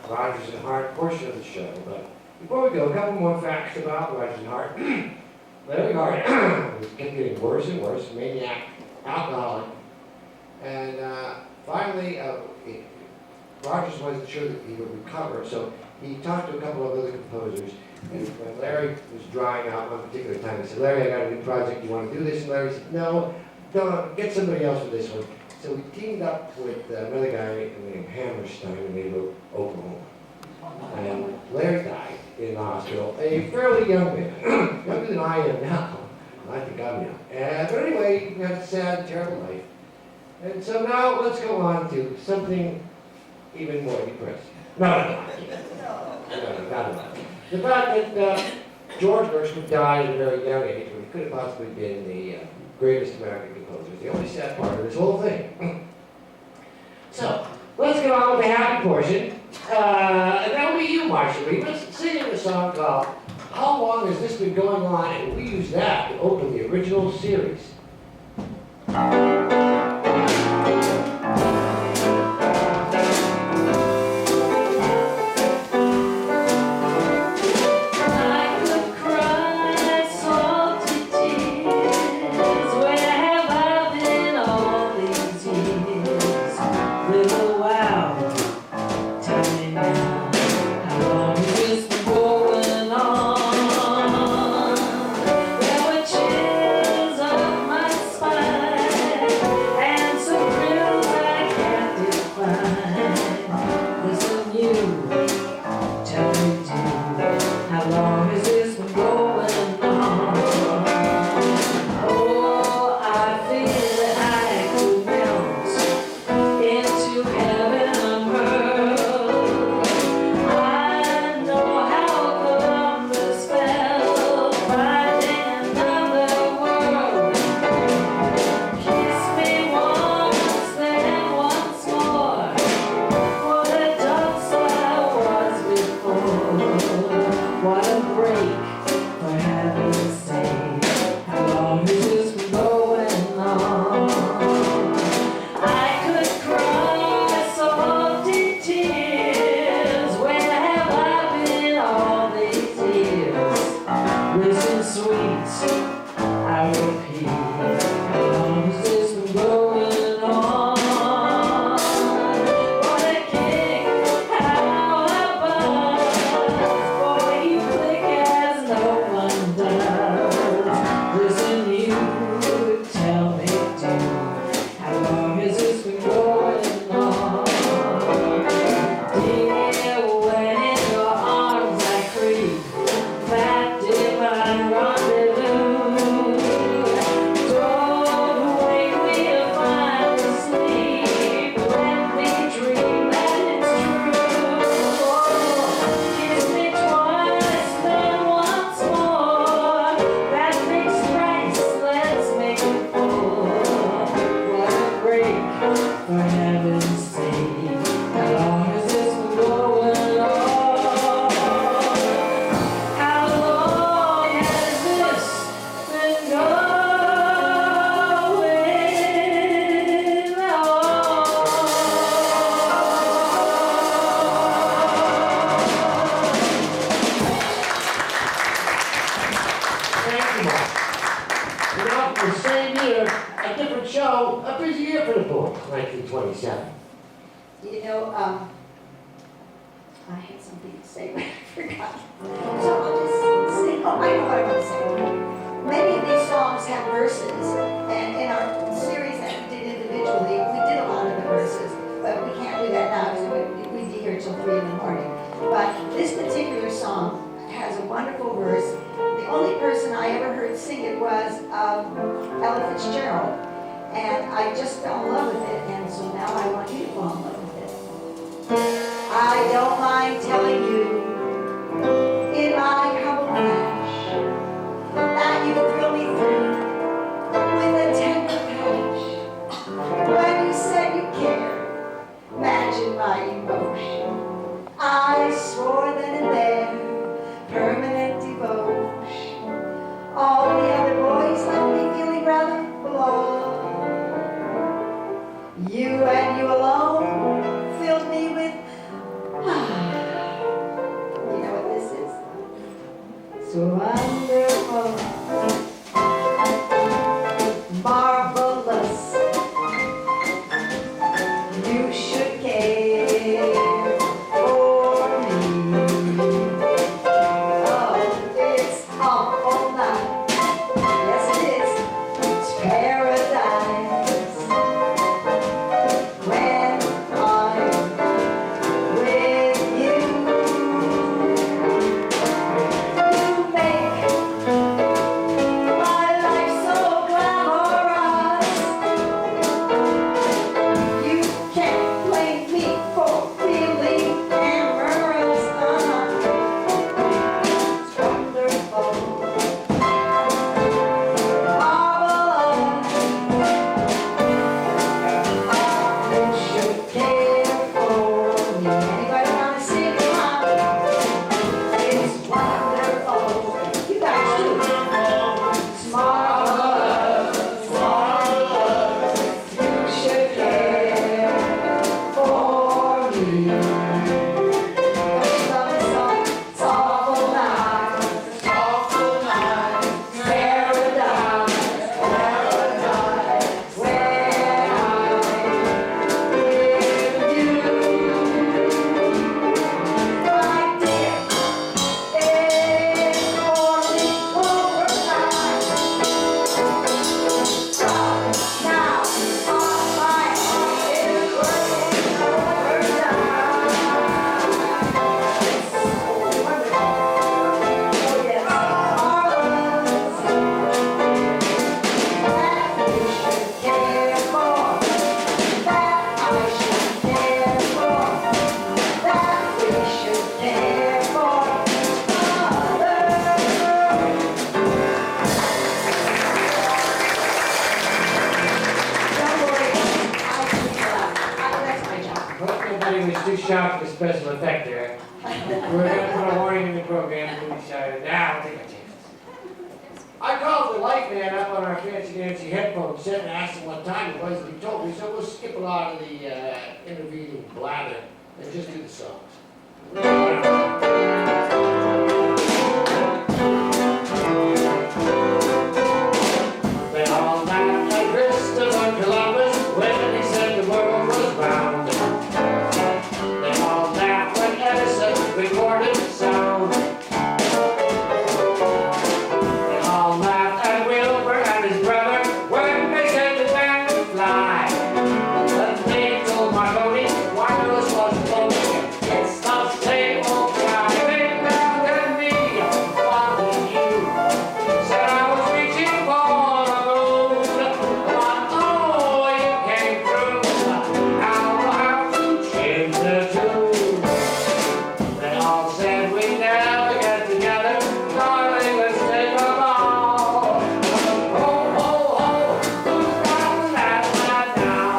Rogers and Hart portion of the show. But before we go, a couple more facts about Rogers and Hart. Larry Hart was getting worse and worse, maniac, alcoholic, and finally, Rogers wasn't sure that he would recover, so he talked to a couple of other composers. And when Larry was drying out one particular time, he said, "Larry, I got a new project. You want to do this?" And Larry said, "No, don't. Get somebody else for this one." So we teamed up with another guy named Hammerstein, and they wrote Oklahoma. And Larry died in the hospital, a fairly young man, younger than I am now. I think I'm young. But anyway, he had a sad, terrible life. And so now let's go on to something even more depressing. No, not at all. The fact that George Gershwin died at a very young age, when he could have possibly been the greatest American composer, is the only sad part of this whole thing. So, let's get on with the happy portion. And that will be you, Marsha. We were singing a song called "How Long Has This Been Going On?" And we used that to open the original series. You know, I had something to say, but I forgot. So I'll just sing. Oh, I know what I want to say. Many of these songs have verses, and in our series that we did individually, we did a lot of the verses, but we can't do that now because we'd be here till 3 in the morning. But this particular song has a wonderful verse. The only person I ever heard sing it was Ella Fitzgerald. And I just fell in love with it, and so now I want you to fall in love with it. I don't mind telling you, in my humble flash, that you thrill me through with a tender patch. When you said you cared, imagine my emotion. I swore then and there, permanent devotion. All the other boys left me feeling rather blowed. You and you alone filled me with Too sharp for special effect there. We're gonna put a warning in the program to be shouted. Now, take a chance. I called the light man up on our fancy dancy headphone set and asked him what time it was, and he told me, so we'll skip a lot of the intervening blather and just do the songs. They all laughed at Christopher Columbus when he said the world was round. They all laughed when Edison recorded sound. They all laughed at Wilbur and his brother when they said the man could fly. But they told Marconi wireless was phony. It's the same old guy. They laughed at me, wanting you. Said I was reaching for the moon. But oh, you came through. Now we'll have to change the tune. They all said we'd never get together. Darling, let's take a ball. Oh, oh, oh, who's got that lad now?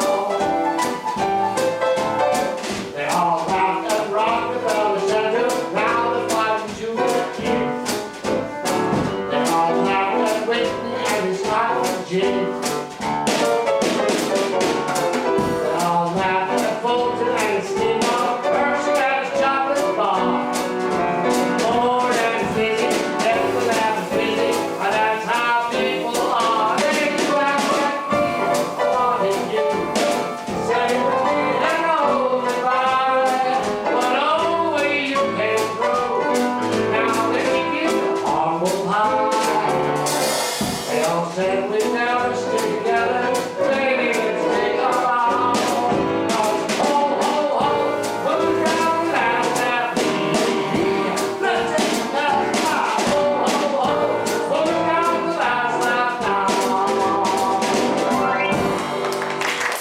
They all laughed at Rockefeller Center. Now they're fighting to begin. They all laughed at Whitney and his Scotland gin. They all laughed at Fulton and his steamboat. Hershey and his chocolate bar. Ford and his Lizzie, Edward and his Lizzie, and that's how people are. They laughed at me, wanting you. Say hello, goodbye, but oh, way you came through. Now they keep you humble high. They all said we'd never stick together. Baby, let's take a bow. Oh, oh, oh, who's gonna laugh at me? Let's take that bow. Oh, oh, oh, who's gonna laugh now?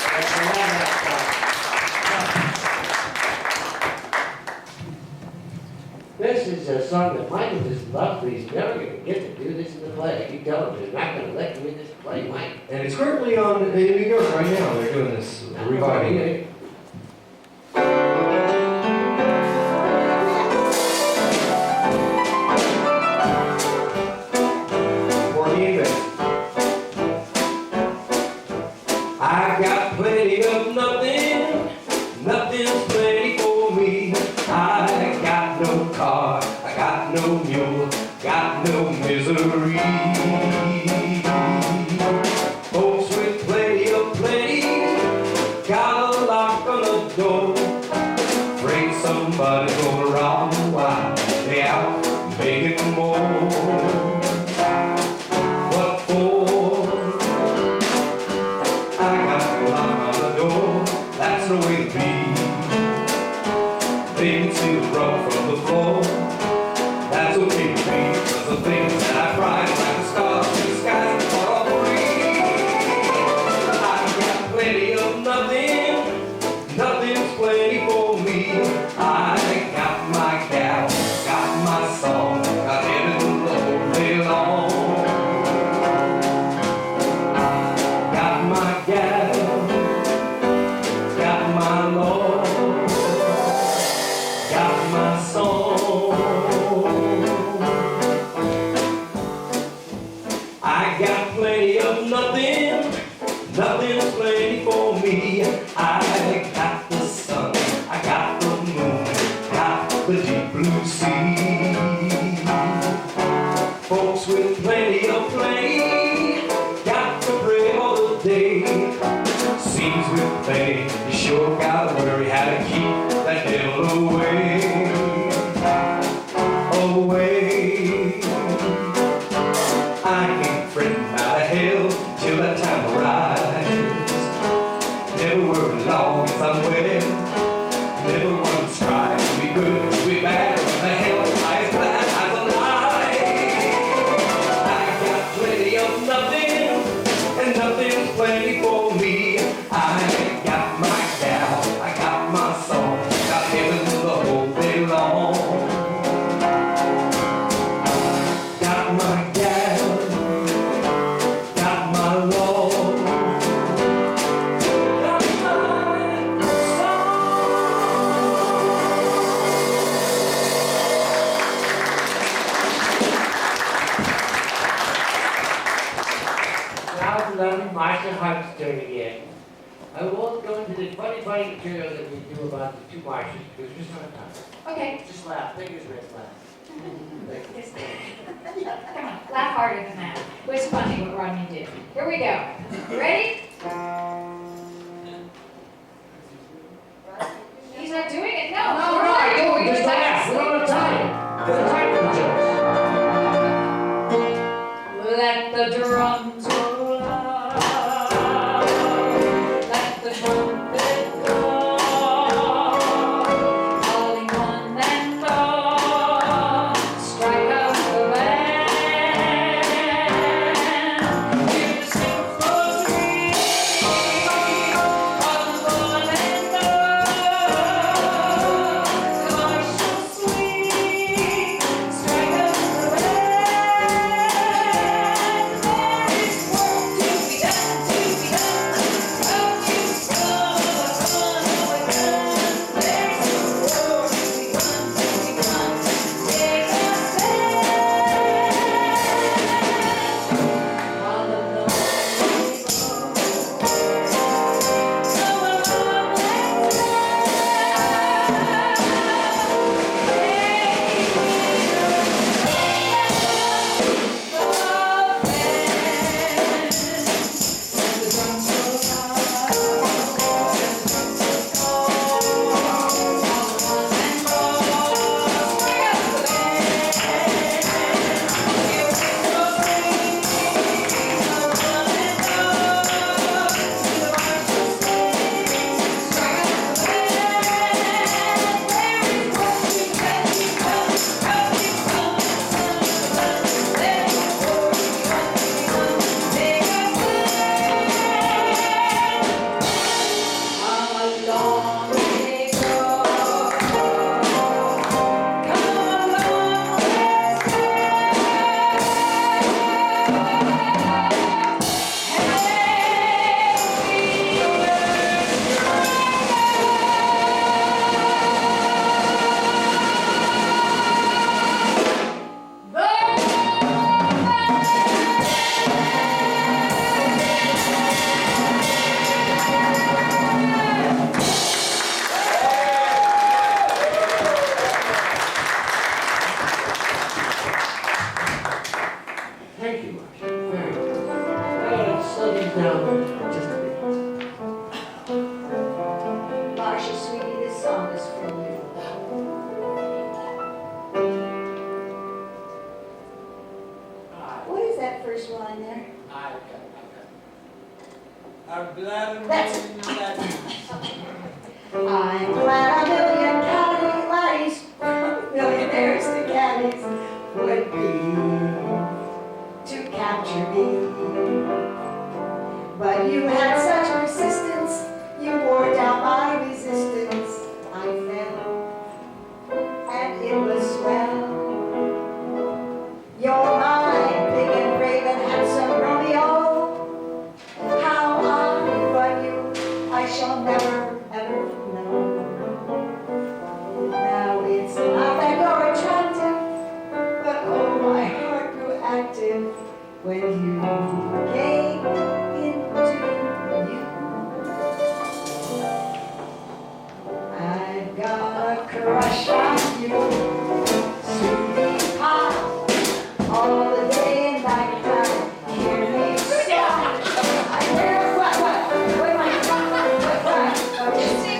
That's the end. This is a song that Michael just loves, but he's never going to get to do this in the play. You tell him he's not going to let you in this play, Mike. And it's currently on in New York right now. They're doing this reviving it. For the event. I got plenty of nothing. Nothing's plenty for me. I got no car. I got no mule. Got no misery. Folks with plenty of plenty got a lock on the door. Afraid somebody's gonna rob them while they out making more. What for? I got a lock on the door. That's the way to be. They can see the rug from the floor. That's okay with me, 'cause the things that I prize like the stars in the sky are all free. I got plenty of nothing, nothing's plenty for me. I got my gal, got my song, got everything all day long. I got my gal, got my Lord, got my song. sure gotta worry how to keep that devil away. Away. I ain't fretting about a hell till that time arrives. Never worry long if I'm well. Never want to strive to be good, to be bad, or the hell I is bad as a lie. I got plenty of nothing, and nothing's plenty for me. I got my gal, I got my soul, got heaven the whole day long. Got my gal, got my Lord, got my soul. Now it's 11, Marcia Hart's turn again. I won't go into the funny material that we do about the two Marcias because we're just not time. Okay, Just laugh, fingers raised, laugh. come on, laugh harder than that. It was funny what Rodney did. Here we go. You ready? He's not doing it, no. No, We're no, not you doing just it. laugh, we don't have time. We don't have time for the jokes. Let the drums roll out. Let the trumpet call. Calling one and all. Strike up the band. Hear the symphony of the one and all. Marshal sweet. Strike up the band. There is work to be done, to be done. How you start on the gun. There's work to be done, to be done. Take a stand. On the long Thank you, Marcia. Very good. Let's slow these down just a bit. Marsha, sweetie, this song is for you. What is that first line there? I'm glad I'm That's- living that. I'm glad a million caddy laddies, millionaires to caddies, would be to capture me. But you had such persistence, you wore down my resistance. I fell, and it was swell. You're mine, big and brave and handsome Romeo. How I run you, I shall never, ever know. Now it's not that you're attractive, but oh, my heart grew active when you came into view. I've got a crush on you, sweetie pie, all the day and night time. Hear me sigh. I hear what? What am I? What? You see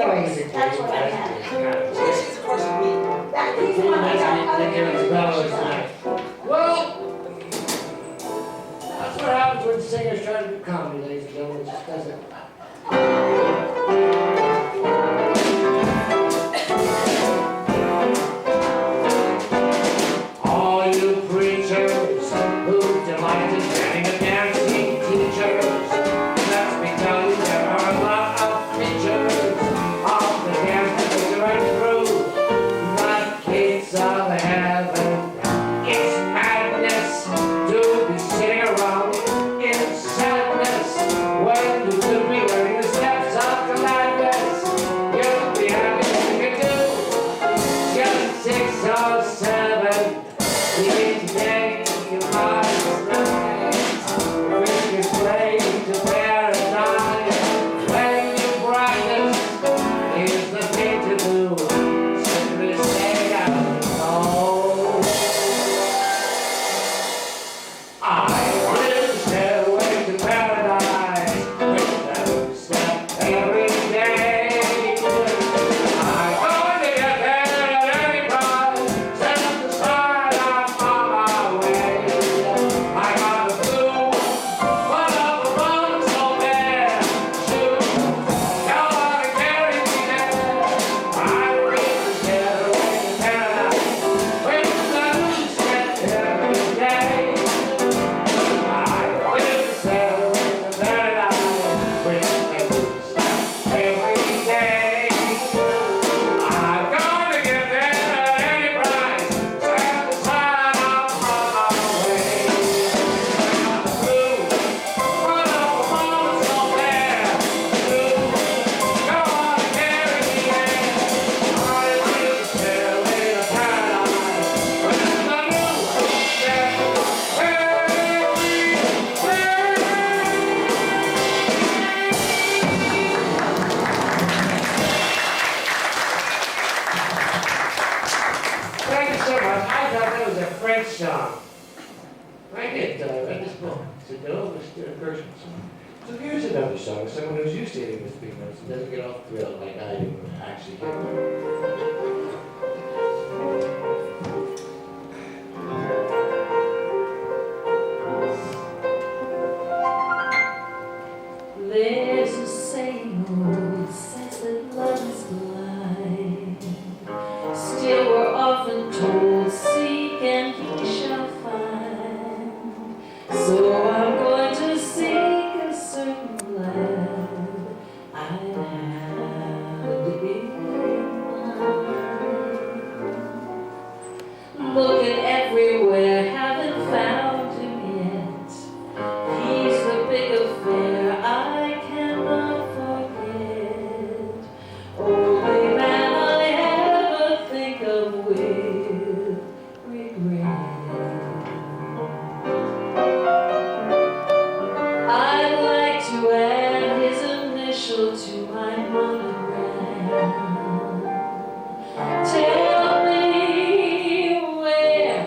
Anyways, that's what I had. She's a course of me. That, he's the one I got. Take care of the Belrose tonight. Well, that's what happens when singers try to do comedy, ladies and gentlemen. It just doesn't. All you preachers who delight in getting a dancing teachers, let me tell you there are a lot of features of the dance that we right through. Not kids of heaven, it's madness to be sitting around in sadness when you could be learning the steps of gladness. You'll be happy if you can do just 6 or 7. Each day you must rise, with your play to paradise. When you practice, is the thing to do. Simply stay out home. I will stairway to paradise with that step every day. I'm going to get there at any price. Set the sign, I'm on my way. I got a blue, one of the ones so bare. Shoot, y'all ought to carry me there. I will stairway to paradise with that step every day. I will stairway to paradise with that step every day. I'm gonna get there at any price. Set the sign, I'm on my way. Blue, one of the moments so bare. Blue, go on and carry me there. I will stairway to paradise with the new step every Thank you so much. I thought that was a French song. I read this book. It's a Mr. Gershwin song. So here's another song, someone who's used to hitting the speed notes and doesn't get all thrilled like I do when I actually hit one. There's a saying old says that love is blind. Still we're often told, seek and ye shall find. So I'm going to seek a certain land I had in mind. Looking everywhere, haven't found him yet. He's the big affair I cannot forget. Only man I ever think of with regret. I'd like to add his initial to my monogram. Tell me, where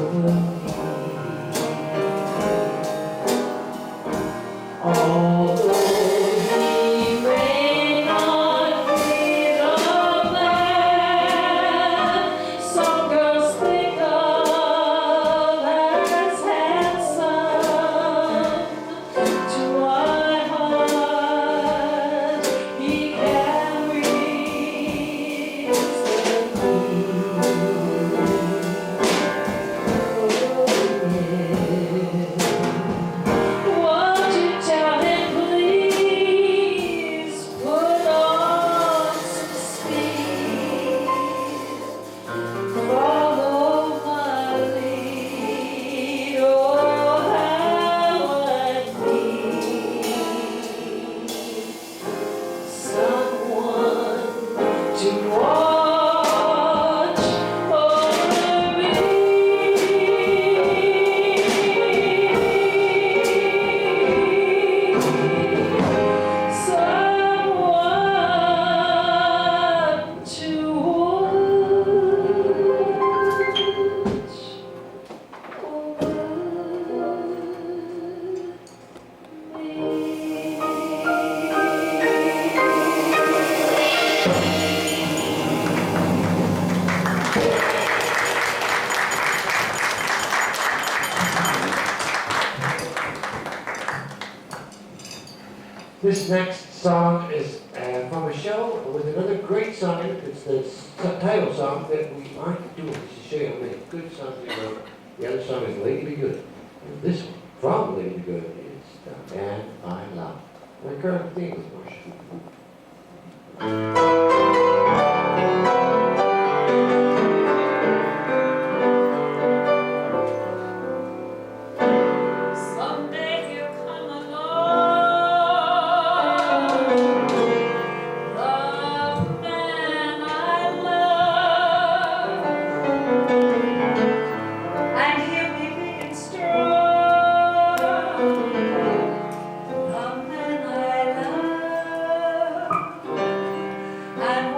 over me. Although he may not be the man some girls think of as handsome, to my heart he carries the won't you tell him, please, put on some speed, follow my lead, oh, how I need someone to watch over me. Someone to watch This next song is from a show with another great song in it. It's the title song that we aren't doing. Just to show you how many good songs we wrote. The other song is Lady Be Good. And this one from Lady Be Good is The Man I Love. My current theme is Marsha. Someday he'll come along, the man I love, and he'll be big and strong, the man I love, and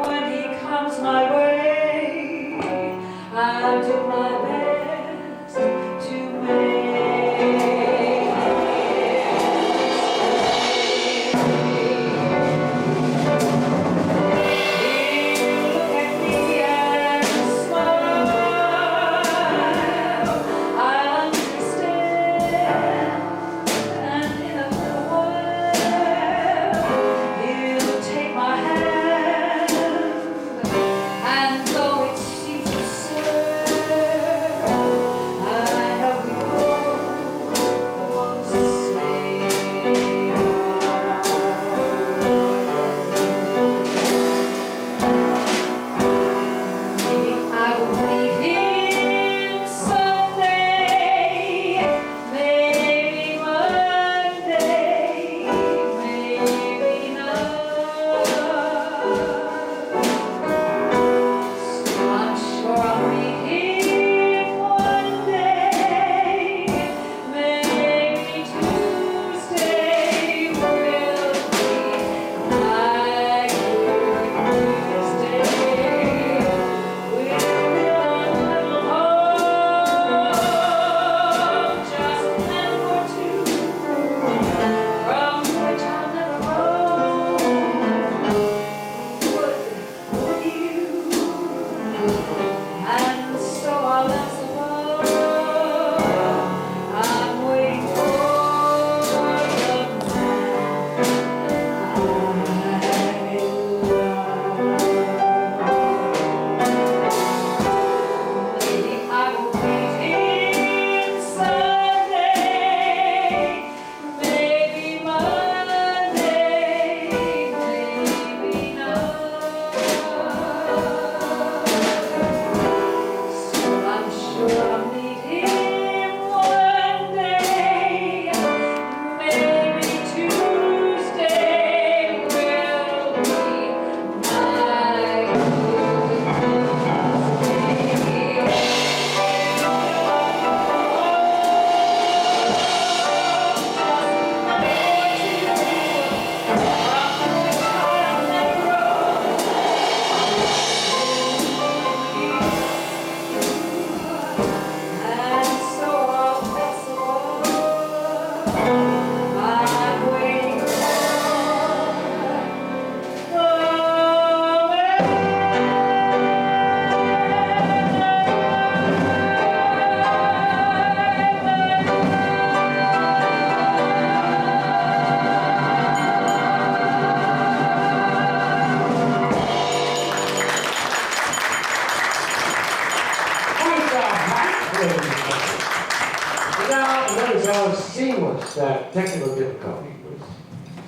And now, notice how seamless that technical difficulty was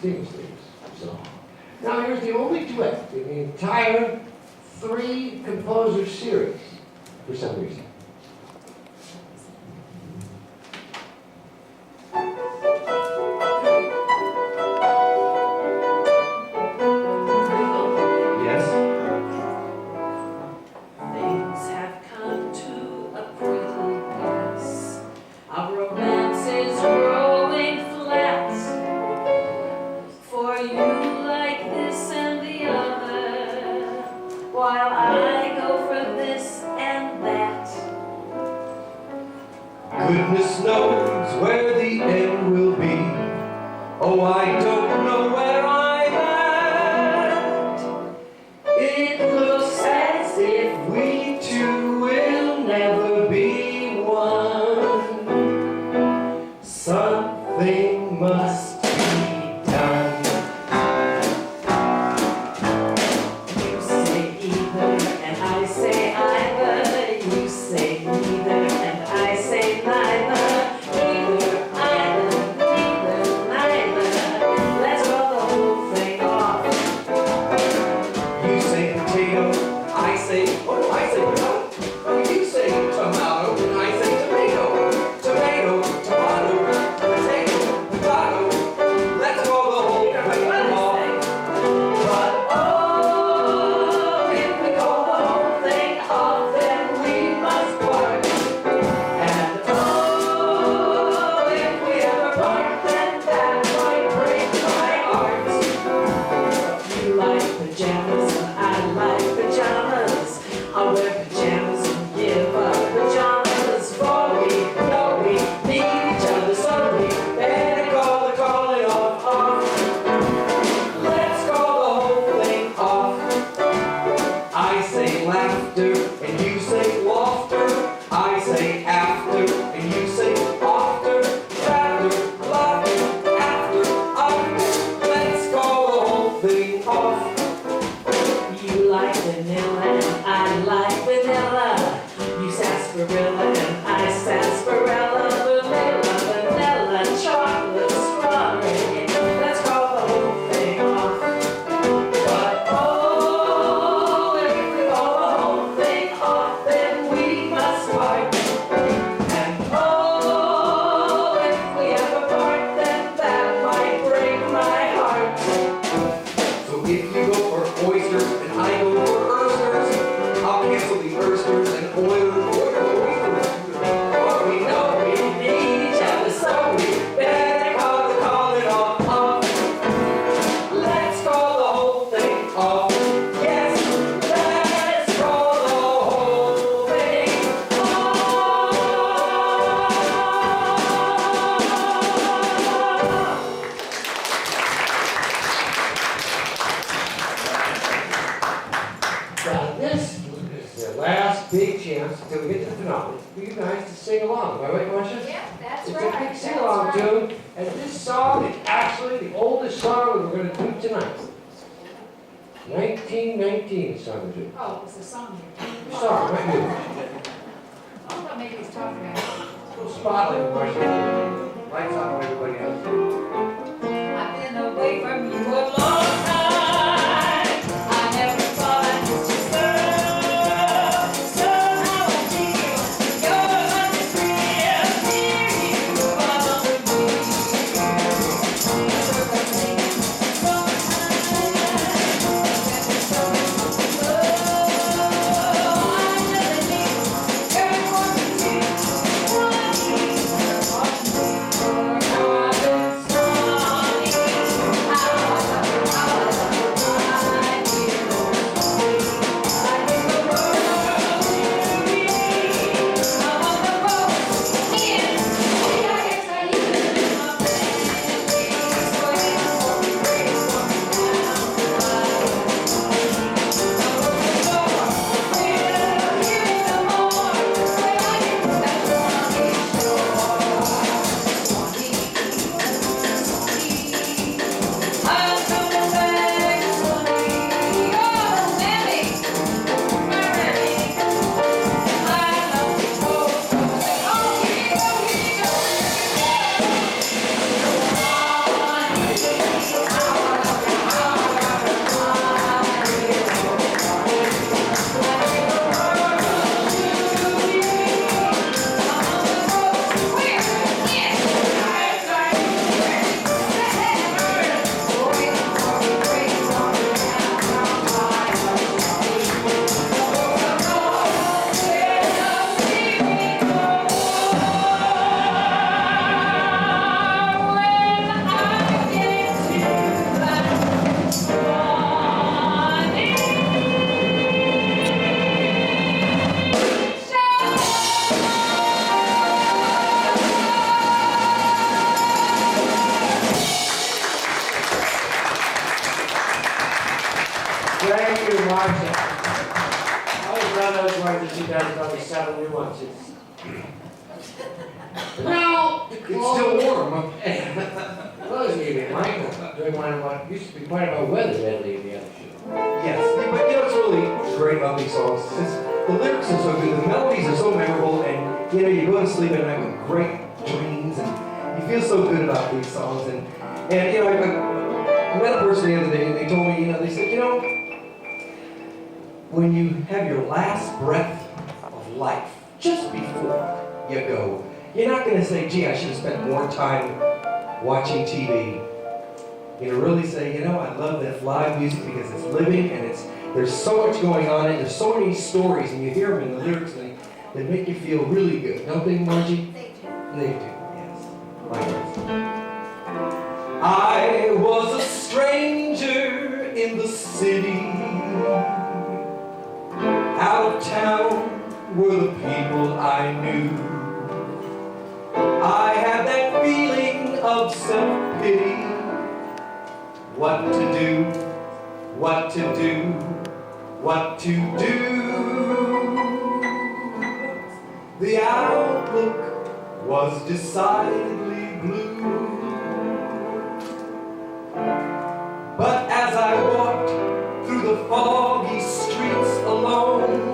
seamlessly. So, now here's the only duet in the entire 3-composer series, for some reason. Yes? Things have come to a brittle pass. Our romance is growing flat. For you like this and the other, while I go for this and that. Goodness knows where the end will be. Oh, I don't know where I'm at. It looks as if we two will never be one. Something must be done. You say either and I say either. You say neither and I say neither. Either, either, neither, neither. Let's roll the whole thing off. You say potato, I say, what do I say? No, you say tomato, and I say tomato. Tomato, tomato, potato, potato. Let's roll the whole thing off. But oh, if we call the whole thing off, then we must part. And oh, if we ever part, then that might break my heart. You like pajamas and I like pajamas. I'll wear pajamas and give up pajamas. For we know we need each other, so we And call it off. Let's call the whole thing off. I say laughter, and you say laughter. I say after, and you say after. After, laughter, after. Let's call the whole thing off. You like vanilla and I like vanilla. You sarsaparilla and I sarsaparilla. Vanilla, vanilla, chocolate, strawberry. Let's call the whole thing off. But oh, if we call the whole thing off, then we must part. And oh, if we ever part, then that might break my heart. So if you go for oysters and I go for oysters, I'll cancel the oysters and oysters. But we know we need each other, so we better call it off. Let's call the whole thing off. Yes, let's call the whole thing off. Now, this is the last big chance until we get to the finale for you guys to sing along. Am I right, Marcia? Yeah, that's It's right. a big That's sing-along right. tune, and this song is actually the oldest song we're going to do tonight. 1919 is the song we're doing. Oh, it's a song here. Sorry, not you. I thought maybe he's talking about. Little spotlight, Marcia. Lights on for everybody else. I've been away from you a long time. I never thought I'd miss you so. Somehow I feel you're much freer. Here you are with me. I far as she does probably 7 new ones. Now, It's still warm. well, it's even Michael doing one about, used to be part of our weather medley in the other show. Yes, but you know what's really great about these songs is the lyrics are so good, the melodies are so memorable, and you know, you go to sleep at night with great dreams, and you feel so good about these songs. And you know, I met a person the other day, and they told me, you know, they said, you know, when you have your last breath of life, just before you go, you're not going to say, gee, I should have spent more time watching TV. You know, really say, you know, I love that live music because it's living and there's so much going on in it. There's so many stories, and you hear them in the lyrics, and they make you feel really good. Don't they, Margie? They do. They do, yes. Likewise. I was a stranger in the city. Out of town were the people I knew. I had that feeling of self-pity. What to do, what to do, what to do. The outlook was decidedly blue. But as I walked through the foggy streets alone,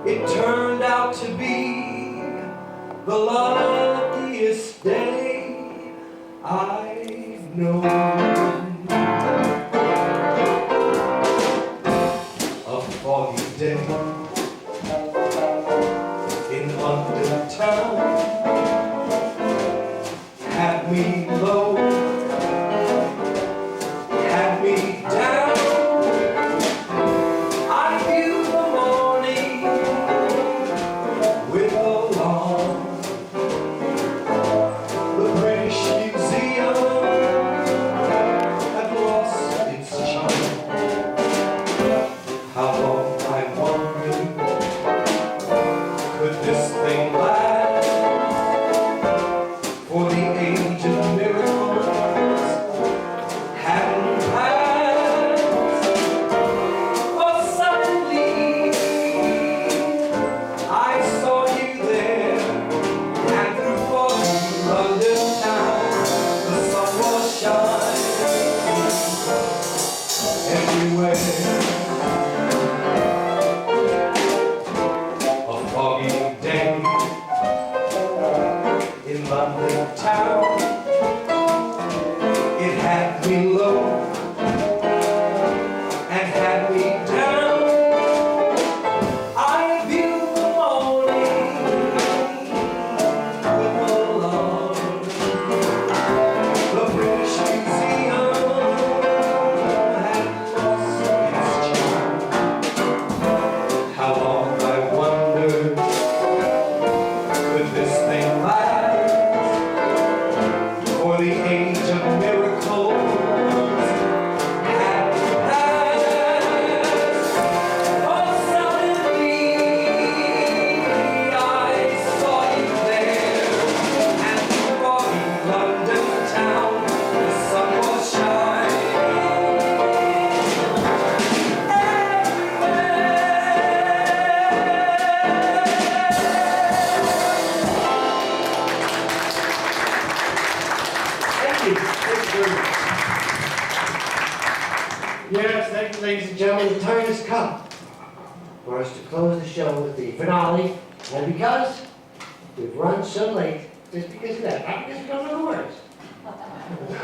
it turned out to be the luckiest day I've known. A foggy day in London town had me low, had me down. I viewed the morning with alarm. The British Museum had lost its charm. How long, I wondered, could this thing last? For the age of miracles hadn't passed. Oh, suddenly I saw you there, and through foggy London town the sun was shining everywhere. A foggy day in London town, it had me low and had me down. I viewed the morning with alarm. The British Museum had lost its charm. How long, I wondered, could this thing last? For the age of miracles had passed. Oh, suddenly I saw you there, and through foggy London town the sun was shining Thank you. Thank you very much. Yes, thank you, ladies and gentlemen, the time has come for us to close the show with the finale, and because we've run so late, just because of that, not because we don't know the words.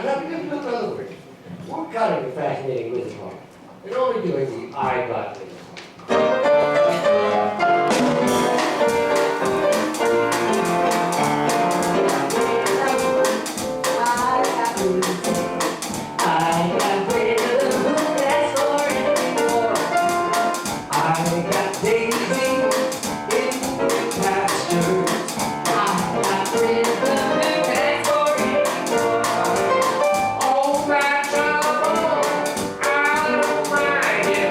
Not because we don't know the words. We're cutting the fascinating rhythm part. We're only doing the I got rhythm part. I got rhythm that's for anymore. I got Daisy in the pasture. I got rhythm that's for anymore. Oh, my trouble, I don't mind it.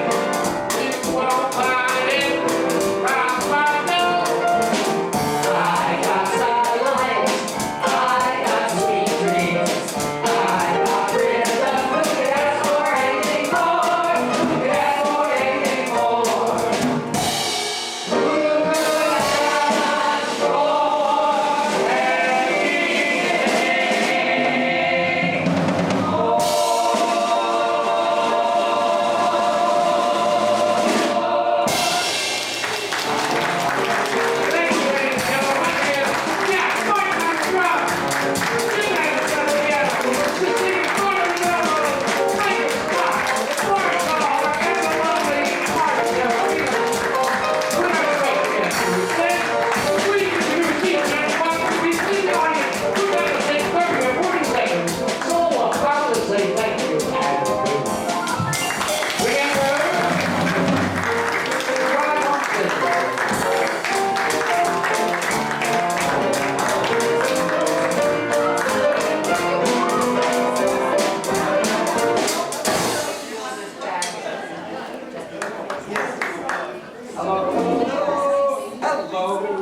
Hello, hello, hello.